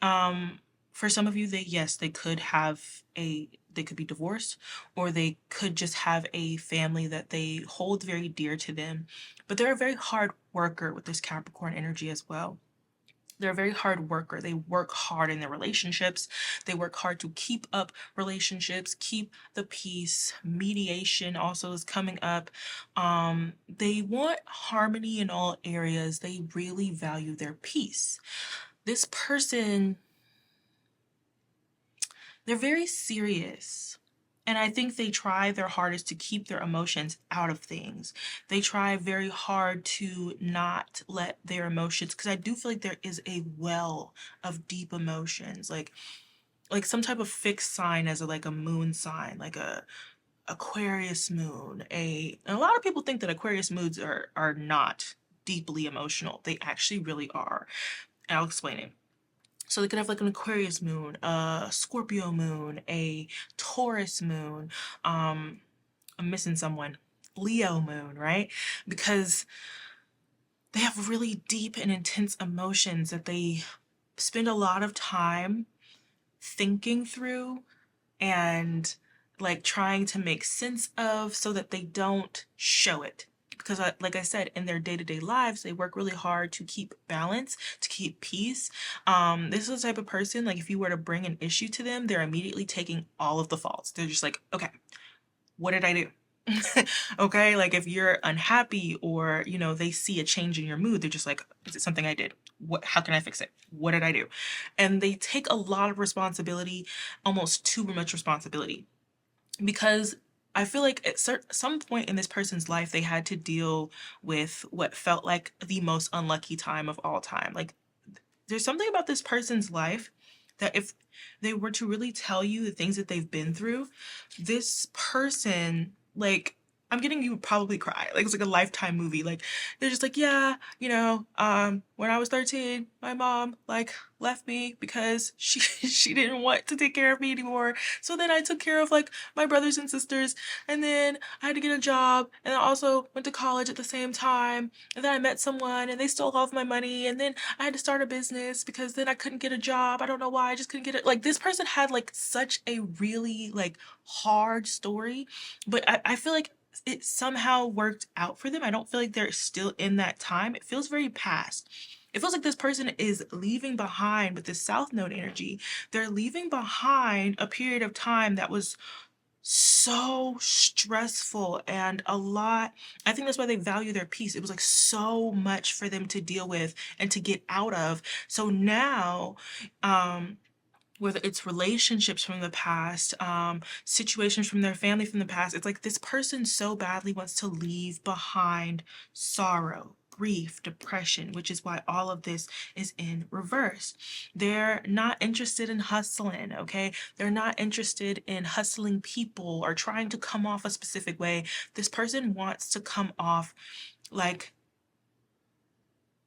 S1: For some of you, they could have they could be divorced, or they could just have a family that they hold very dear to them. But they're a very hard worker with this Capricorn energy as well. They're a very hard worker. They work hard in their relationships. They work hard to keep up relationships, keep the peace. Mediation also is coming up. They want harmony in all areas. They really value their peace. This person, they're very serious. And I think they try their hardest to keep their emotions out of things. They try very hard to not let their emotions, because I do feel like there is a well of deep emotions, like some type of fixed sign as like a moon sign, like a Aquarius moon. And a lot of people think that Aquarius moons are not deeply emotional. They actually really are. And I'll explain it. So they could have like an Aquarius moon, a Scorpio moon, a Taurus moon. I'm missing someone. Leo moon, right? Because they have really deep and intense emotions that they spend a lot of time thinking through and like trying to make sense of so that they don't show it. Because, like I said, in their day-to-day lives, they work really hard to keep balance, to keep peace. This is the type of person, like if you were to bring an issue to them, they're immediately taking all of the faults. They're just like, okay, what did I do? Okay, like if you're unhappy or they see a change in your mood, they're just like, is it something I did? How can I fix it? What did I do? And they take a lot of responsibility, almost too much responsibility, because I feel like at some point in this person's life they had to deal with what felt like the most unlucky time of all time. Like there's something about this person's life that if they were to really tell you the things that they've been through, this person, like, I'm getting you probably cry. Like it's like a Lifetime movie. Like they're just like, yeah, when I was 13, my mom like left me because she she didn't want to take care of me anymore. So then I took care of like my brothers and sisters, and then I had to get a job, and I also went to college at the same time, and then I met someone and they stole all of my money, and then I had to start a business because then I couldn't get a job. I don't know why. I just couldn't get it. Like this person had like such a really like hard story, but I feel like it somehow worked out for them. I don't feel like they're still in that time. It feels very past. It feels like this person is leaving behind with this South Node energy. They're leaving behind a period of time that was so stressful and a lot. I think that's why they value their peace. It was like so much for them to deal with and to get out of. So now, whether it's relationships from the past, situations from their family from the past, it's like this person so badly wants to leave behind sorrow, grief, depression, which is why all of this is in reverse. They're not interested in hustling, okay? They're not interested in hustling people or trying to come off a specific way. This person wants to come off like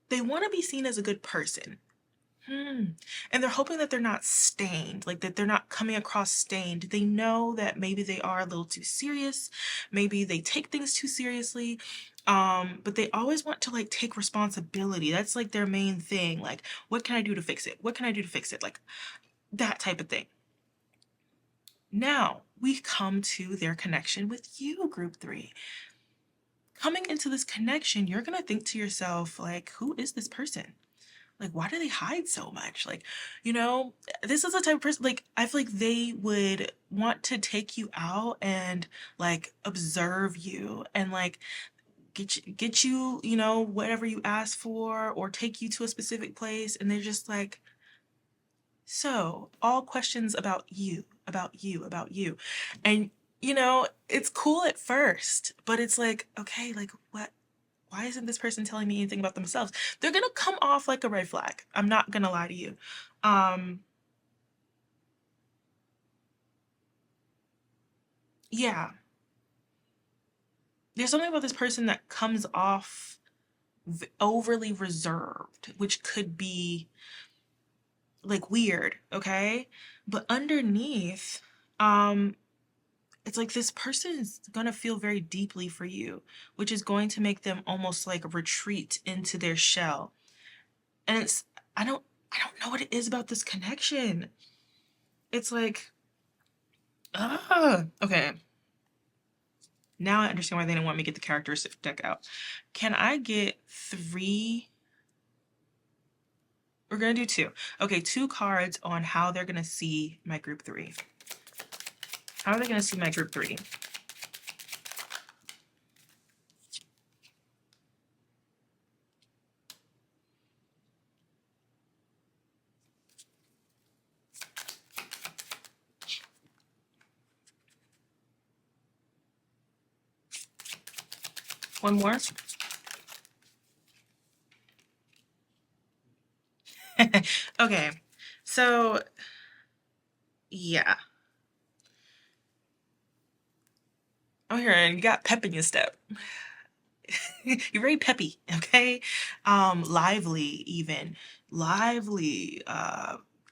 S1: they want to be seen as a good person. And they're hoping that they're not stained, like that they're not coming across stained. They know that maybe they are a little too serious, maybe they take things too seriously, but they always want to like take responsibility. That's like their main thing. Like, what can I do to fix it? What can I do to fix it? Like that type of thing. Now we come to their connection with you, group 3. Coming into this connection, you're gonna think to yourself, like, who is this person? Like, why do they hide so much? Like, this is the type of person, like, I feel like they would want to take you out and like observe you and like get you, whatever you ask for, or take you to a specific place, and they're just like, so all questions about you, about you, about you. And it's cool at first, but it's like, okay, like what, why isn't this person telling me anything about themselves? They're gonna come off like a red flag. I'm not gonna lie to you. Yeah, there's something about this person that comes off overly reserved, which could be like weird, okay? But underneath, it's like this person is gonna feel very deeply for you, which is going to make them almost like retreat into their shell. And it's I don't I don't know what it is about this connection. It's like, okay. Now I understand why they didn't want me to get the characteristic deck out. Can I get 3? We're gonna do 2. Okay, 2 cards on how they're gonna see my group 3. How are they gonna see my group 3? One more. Okay, so yeah. Oh, here, and you got pep in your step. You're very peppy, okay? Lively, even. Lively,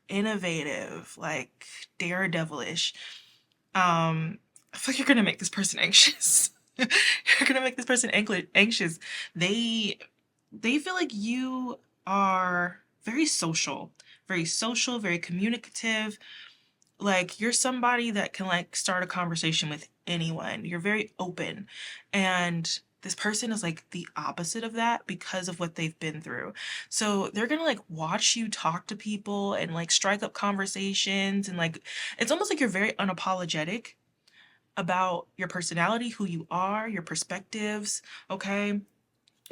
S1: innovative, like daredevilish. I feel like you're gonna make this person anxious. You're gonna make this person anxious. They they feel like you are very social, very communicative. Like you're somebody that can like start a conversation with anyone. You're very open. And this person is like the opposite of that because of what they've been through. So they're gonna like watch you talk to people and like strike up conversations, and like it's almost like you're very unapologetic about your personality, who you are, your perspectives. Okay.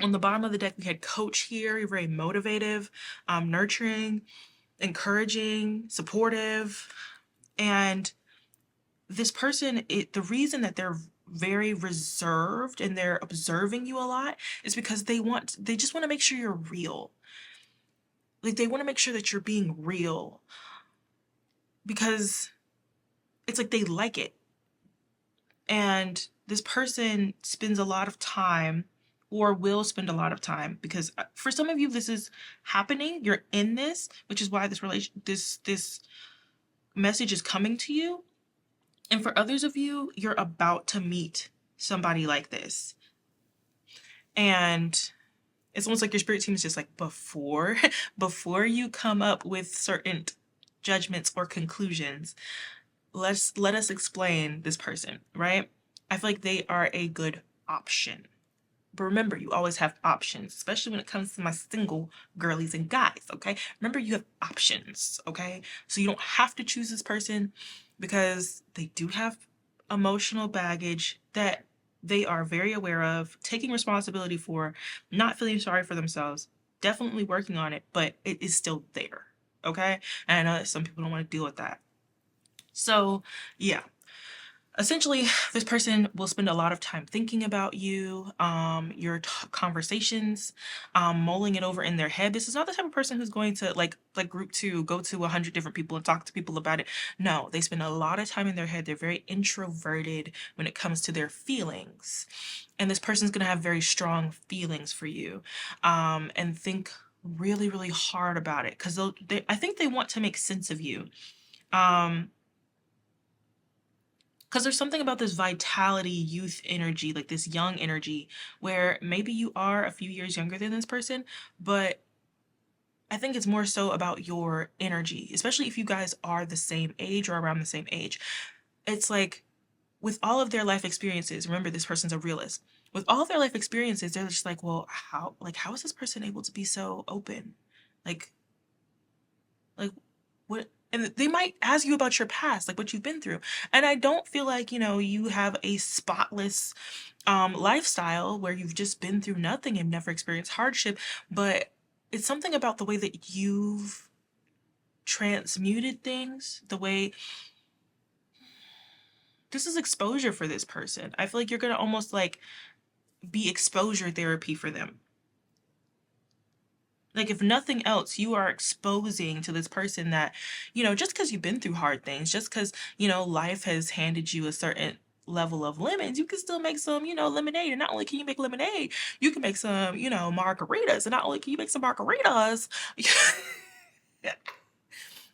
S1: On the bottom of the deck, we had coach here. You're very motivative, nurturing, encouraging, supportive. And this person, the reason that they're very reserved and they're observing you a lot is because they just want to make sure you're real. Like they want to make sure that you're being real because it's like they like it. And this person spends a lot of time or will spend a lot of time because for some of you this is happening, you're in this, which is why this message is coming to you. And for others of you, you're about to meet somebody like this. And it's almost like your spirit team is just like before you come up with certain judgments or conclusions, let us explain this person, right? I feel like they are a good option. But remember, you always have options, especially when it comes to my single girlies and guys, okay? Remember, you have options, okay? So you don't have to choose this person because they do have emotional baggage that they are very aware of, taking responsibility for, not feeling sorry for themselves, definitely working on it, but it is still there, okay? And I know that some people don't want to deal with that. So, yeah, essentially, this person will spend a lot of time thinking about you, your conversations, mulling it over in their head. This is not the type of person who's going to like group two, go to 100 different people and talk to people about it. No, they spend a lot of time in their head. They're very introverted when it comes to their feelings, and this person's gonna have very strong feelings for you, and think really, really hard about it because I think they want to make sense of you. Um, because there's something about this vitality, youth energy, like this young energy, where maybe you are a few years younger than this person, but I think it's more so about your energy, especially if you guys are the same age or around the same age. It's like with all of their life experiences, remember this person's a realist. With all of their life experiences, they're just like, well, how is this person able to be so open? Like, like what? And they might ask you about your past, like what you've been through. And I don't feel like, you have a spotless lifestyle where you've just been through nothing and never experienced hardship, but it's something about the way that you've transmuted things, the way this is exposure for this person. I feel like you're going to almost like be exposure therapy for them. Like, if nothing else, you are exposing to this person that, just because you've been through hard things, just because, life has handed you a certain level of lemons, you can still make some, lemonade. And not only can you make lemonade, you can make some, margaritas. And not only can you make some margaritas,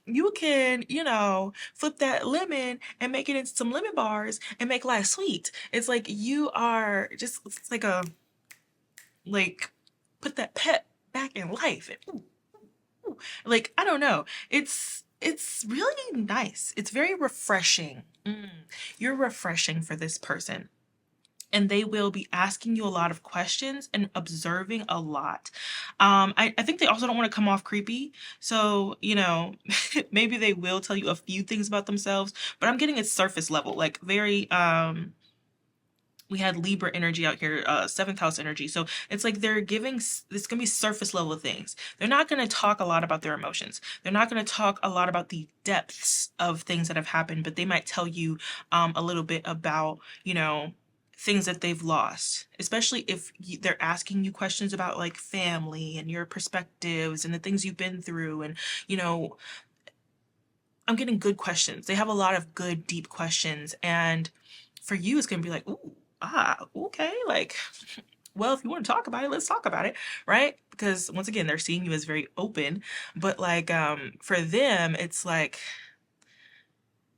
S1: you can, flip that lemon and make it into some lemon bars and make life sweet. It's like you are just, it's like, put that pet back in life. And, ooh, like, I don't know. It's really nice. It's very refreshing. You're refreshing for this person. And they will be asking you a lot of questions and observing a lot. I think they also don't want to come off creepy. So, maybe they will tell you a few things about themselves, but I'm getting it surface level, like very we had Libra energy out here, seventh house energy. So it's like they're giving, it's going to be surface level things. They're not going to talk a lot about their emotions. They're not going to talk a lot about the depths of things that have happened, but they might tell you a little bit about, things that they've lost, especially if they're asking you questions about like family and your perspectives and the things you've been through. And, I'm getting good questions. They have a lot of good, deep questions. And for you, it's going to be like, ooh, okay. Like, well, if you want to talk about it, let's talk about it. Right. Because once again, they're seeing you as very open. But like, for them, it's like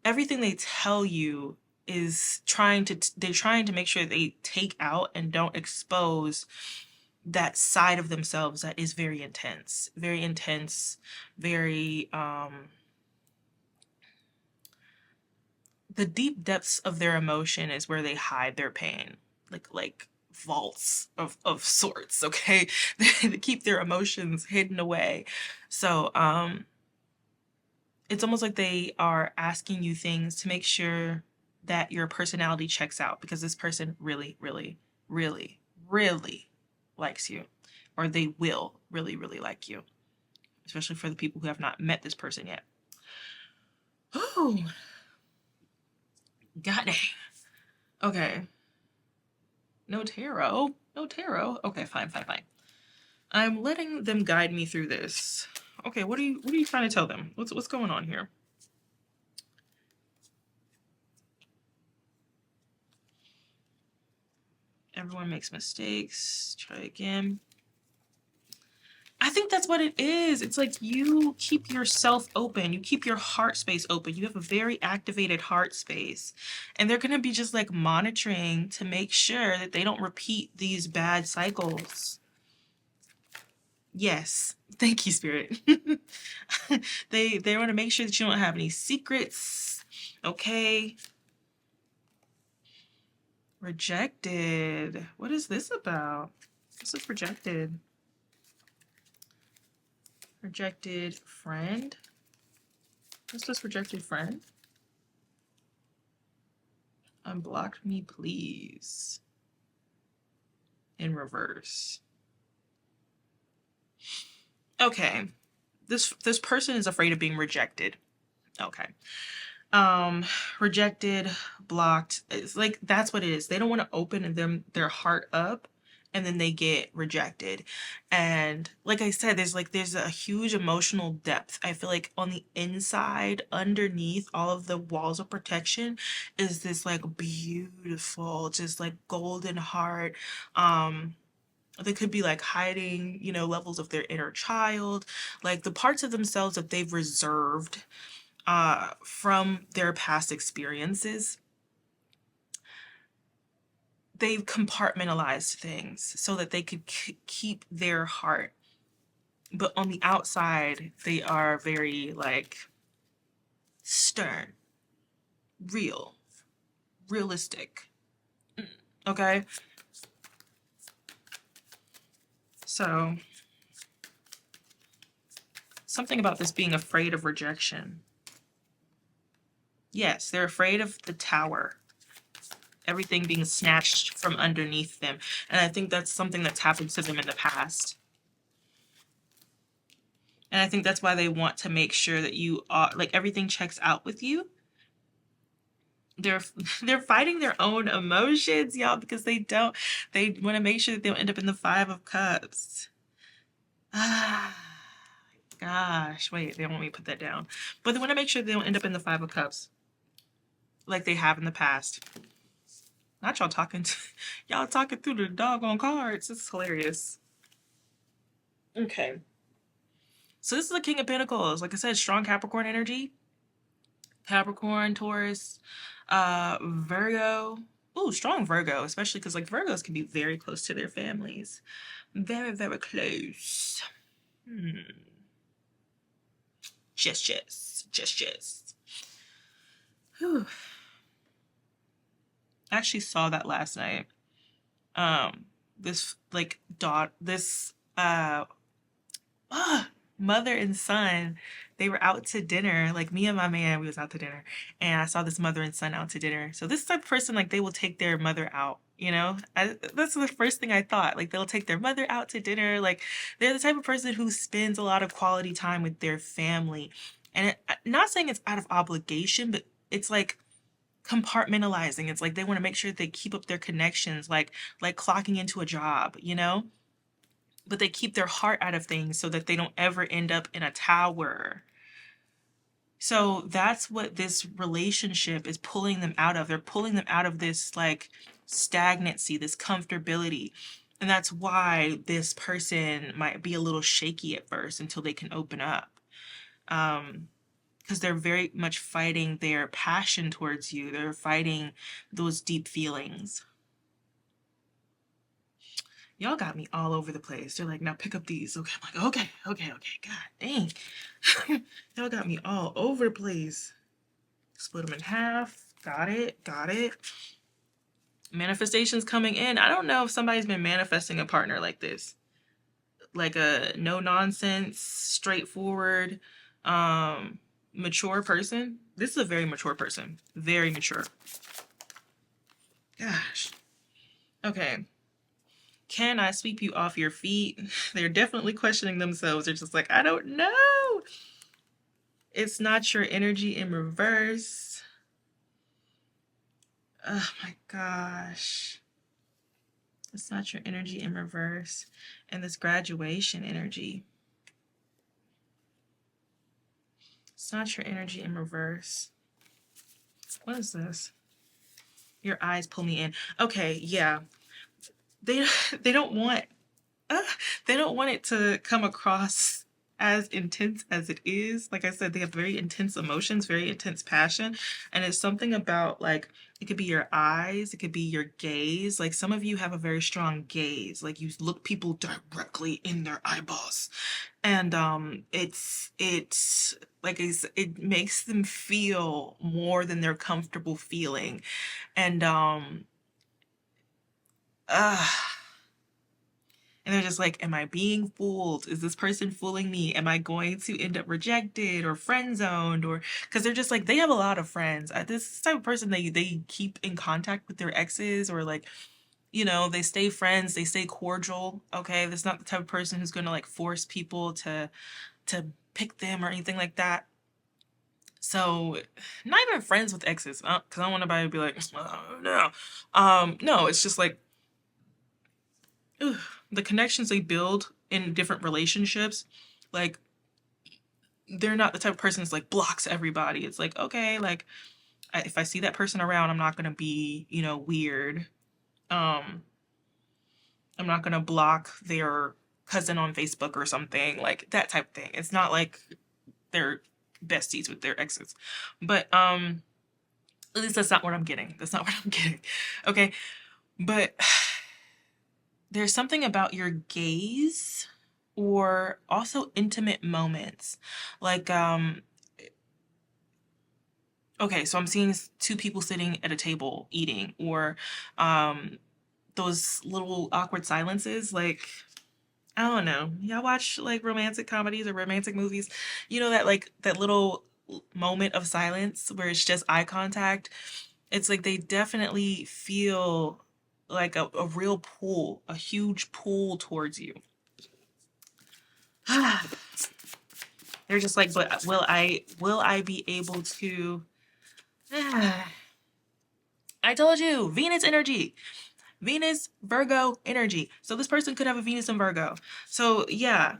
S1: everything they tell you is they're trying to make sure they take out and don't expose that side of themselves that is very intense, very the deep depths of their emotion is where they hide their pain, like vaults of sorts. Okay, they keep their emotions hidden away. So it's almost like they are asking you things to make sure that your personality checks out, because this person really, really, really, really likes you, or they will really, really like you, especially for the people who have not met this person yet. Oh, god dang. Okay. No tarot. No tarot. Okay, fine, fine, fine. I'm letting them guide me through this. Okay, what are you trying to tell them? What's going on here? Everyone makes mistakes. Try again. I think that's what it is. It's like you keep yourself open. You keep your heart space open. You have a very activated heart space. And they're going to be just like monitoring to make sure that they don't repeat these bad cycles. Yes. Thank you, Spirit. They want to make sure that you don't have any secrets. Okay. Rejected. What is this about? This is rejected. Rejected friend. What's this rejected friend? Unblock me, please. In reverse. Okay. This person is afraid of being rejected. Okay. Rejected, blocked. It's like that's what it is. They don't want to open their heart up, and then they get rejected. And like I said, there's a huge emotional depth. I feel like on the inside, underneath all of the walls of protection, is this like beautiful, just like golden heart. They could be like hiding, levels of their inner child, like the parts of themselves that they've reserved from their past experiences. They've compartmentalized things so that they could keep their heart. But on the outside, they are very like stern, realistic. Okay? So, something about this being afraid of rejection. Yes, they're afraid of the tower, everything being snatched from underneath them. And I think that's something that's happened to them in the past. And I think that's why they want to make sure that you are like everything checks out with you. They're they're fighting their own emotions, y'all, because they want to make sure that they don't end up in the 5 of Cups. Ah, gosh, wait, they don't want me to put that down. But they want to make sure they don't end up in the 5 of Cups like they have in the past. Not y'all talking y'all talking through the doggone cards. This is hilarious. Okay. So this is the King of Pentacles. Like I said, strong Capricorn energy. Capricorn, Taurus, Virgo. Ooh, strong Virgo, especially because like Virgos can be very close to their families. Very, very close. Just. Whew. I actually saw that last night. This like mother and son, they were out to dinner. Like me and my man, we was out to dinner, and I saw this mother and son out to dinner. So this type of person, like they will take their mother out. That's the first thing I thought. Like they'll take their mother out to dinner. Like they're the type of person who spends a lot of quality time with their family. And not saying it's out of obligation, but it's like compartmentalizing. It's like they want to make sure they keep up their connections, like clocking into a job, but they keep their heart out of things so that they don't ever end up in a tower. So that's what this relationship is pulling them out of. They're pulling them out of this like stagnancy, this comfortability. And that's why this person might be a little shaky at first until they can open up. Because they're very much fighting their passion towards you. They're fighting those deep feelings. Y'all got me all over the place. They're like, now pick up these. Okay, I'm like, okay. God dang. Y'all got me all over the place. Split them in half. Got it. Manifestations coming in. I don't know if somebody's been manifesting a partner like this. Like a no nonsense, straightforward, mature person. This is a very mature person. Very mature. Gosh. Okay. Can I sweep you off your feet? They're definitely questioning themselves. They're just like, I don't know. It's not your energy in reverse. Oh my gosh. It's not your energy in reverse. And this graduation energy. It's not your energy in reverse. What is this? Your eyes pull me in. Okay, yeah. They they don't want they don't want it to come across as intense as it is. Like I said, they have very intense emotions, very intense passion, and it's something about, like, it could be your eyes, it could be your gaze. Like, some of you have a very strong gaze, like you look people directly in their eyeballs, and it's like it makes them feel more than they're comfortable feeling, and uh and they're just like, am I being fooled? Is this person fooling me? Am I going to end up rejected or friend zoned? Or because they're just like, they have a lot of friends. This type of person, they keep in contact with their exes, or like, they stay friends, they stay cordial. Okay, that's not the type of person who's going to like force people to pick them or anything like that. So, not even friends with exes, because I don't want anybody to be like, oh, no. No, it's just like, ugh, the connections they build in different relationships, like, they're not the type of person that's like blocks everybody. It's like, okay, like, if I see that person around, I'm not gonna be, weird. I'm not gonna block their cousin on Facebook or something, like that type of thing. It's not like they're besties with their exes, but at least that's not what I'm getting. That's not what I'm getting. Okay, but there's something about your gaze, or also intimate moments. Like, okay, so I'm seeing two people sitting at a table eating, or those little awkward silences. Like, I don't know. Y'all watch like romantic comedies or romantic movies? You know that, like, that little moment of silence where it's just eye contact? It's like they definitely feel like a real pull, a huge pull towards you. They're just like, but will I be able to? I told you, Venus energy. Venus, Virgo energy. So this person could have a Venus and Virgo. So yeah.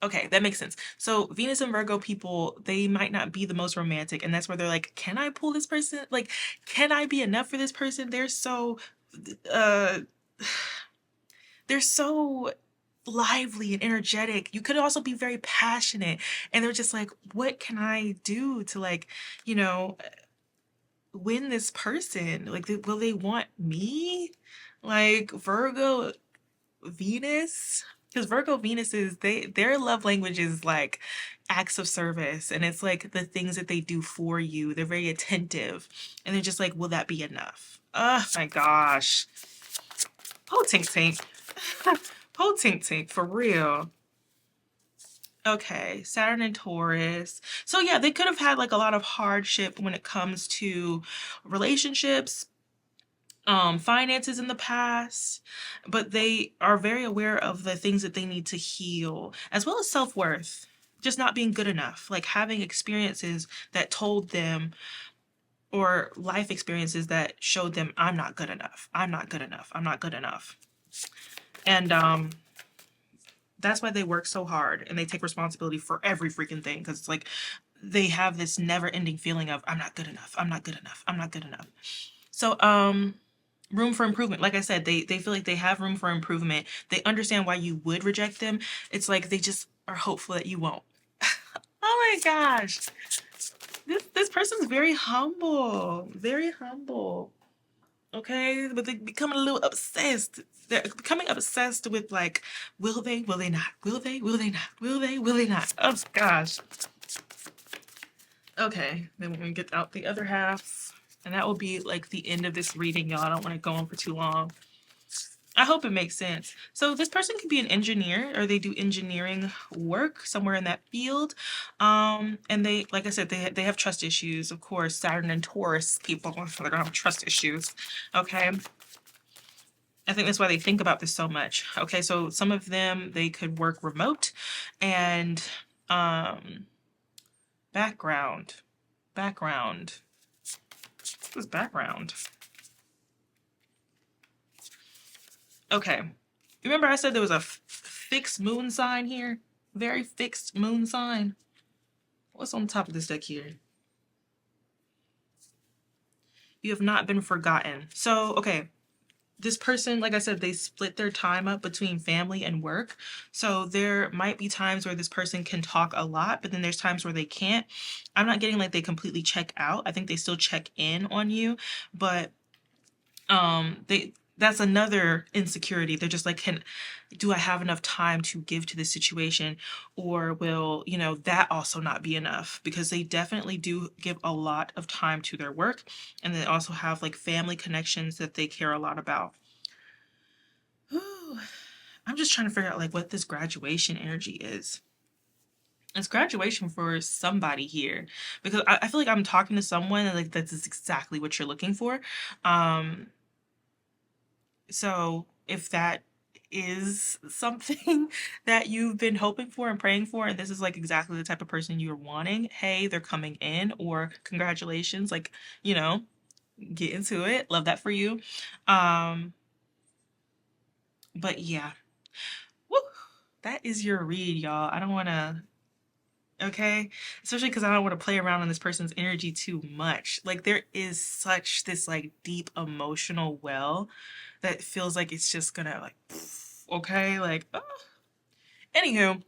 S1: Okay, that makes sense. So Venus and Virgo people, they might not be the most romantic, and that's where they're like, can I pull this person? Like, can I be enough for this person? Uh they're so lively and energetic. You could also be very passionate, and they're just like, what can I do to, like, you know, win this person? Like, will they want me? Like, Virgo Venus, because Virgo Venuses, their love language is like acts of service, and it's like the things that they do for you. They're very attentive, and they're just like, will that be enough? Oh my gosh. Po tink tink. Po tink tink, for real. Okay, Saturn and Taurus. So yeah, they could have had like a lot of hardship when it comes to relationships, finances in the past, but they are very aware of the things that they need to heal, as well as self-worth, just not being good enough, like having experiences that told them, or life experiences that showed them, I'm not good enough, I'm not good enough, I'm not good enough. And that's why they work so hard and they take responsibility for every freaking thing, because it's like they have this never-ending feeling of, I'm not good enough, I'm not good enough, I'm not good enough. So room for improvement. Like I said, they feel like they have room for improvement. They understand why you would reject them. It's like they just are hopeful that you won't. Oh my gosh. This person's very humble. Very humble. Okay, but they're becoming a little obsessed. They're becoming obsessed with like, will they, will they not? Will they, will they not? Will they, will they not? Oh gosh. Okay, then we're gonna get out the other half. And that will be like the end of this reading, y'all. I don't want to go on for too long. I hope it makes sense. So this person could be an engineer, or they do engineering work somewhere in that field. And they, like I said, they have trust issues. Of course, Saturn and Taurus people, they're gonna have trust issues. Okay. I think that's why they think about this so much. Okay, so some of them, they could work remote. And background. Background. What is background? Okay. Remember I said there was a fixed moon sign here? Very fixed moon sign. What's on top of this deck here? You have not been forgotten. So, okay. This person, like I said, they split their time up between family and work. So there might be times where this person can talk a lot, but then there's times where they can't. I'm not getting like they completely check out. I think they still check in on you, but that's another insecurity. They're just like, do I have enough time to give to this situation, or will that also not be enough? Because they definitely do give a lot of time to their work, and they also have like family connections that they care a lot about. Ooh, I'm just trying to figure out like what this graduation energy is. It's graduation for somebody here, because I feel like I'm talking to someone and like that's exactly what you're looking for. So if that is something that you've been hoping for and praying for, and this is like exactly the type of person you're wanting, hey, they're coming in, or congratulations, like, get into it. Love that for you. But yeah. Woo! That is your read, y'all. I don't want to, okay? Especially because I don't want to play around on this person's energy too much. Like, there is such this like deep emotional well that feels like it's just gonna like, okay, like, oh. Anywho,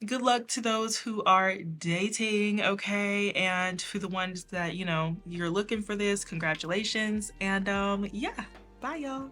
S1: good luck to those who are dating, okay, and for the ones that you're looking for this, congratulations, and yeah, bye y'all.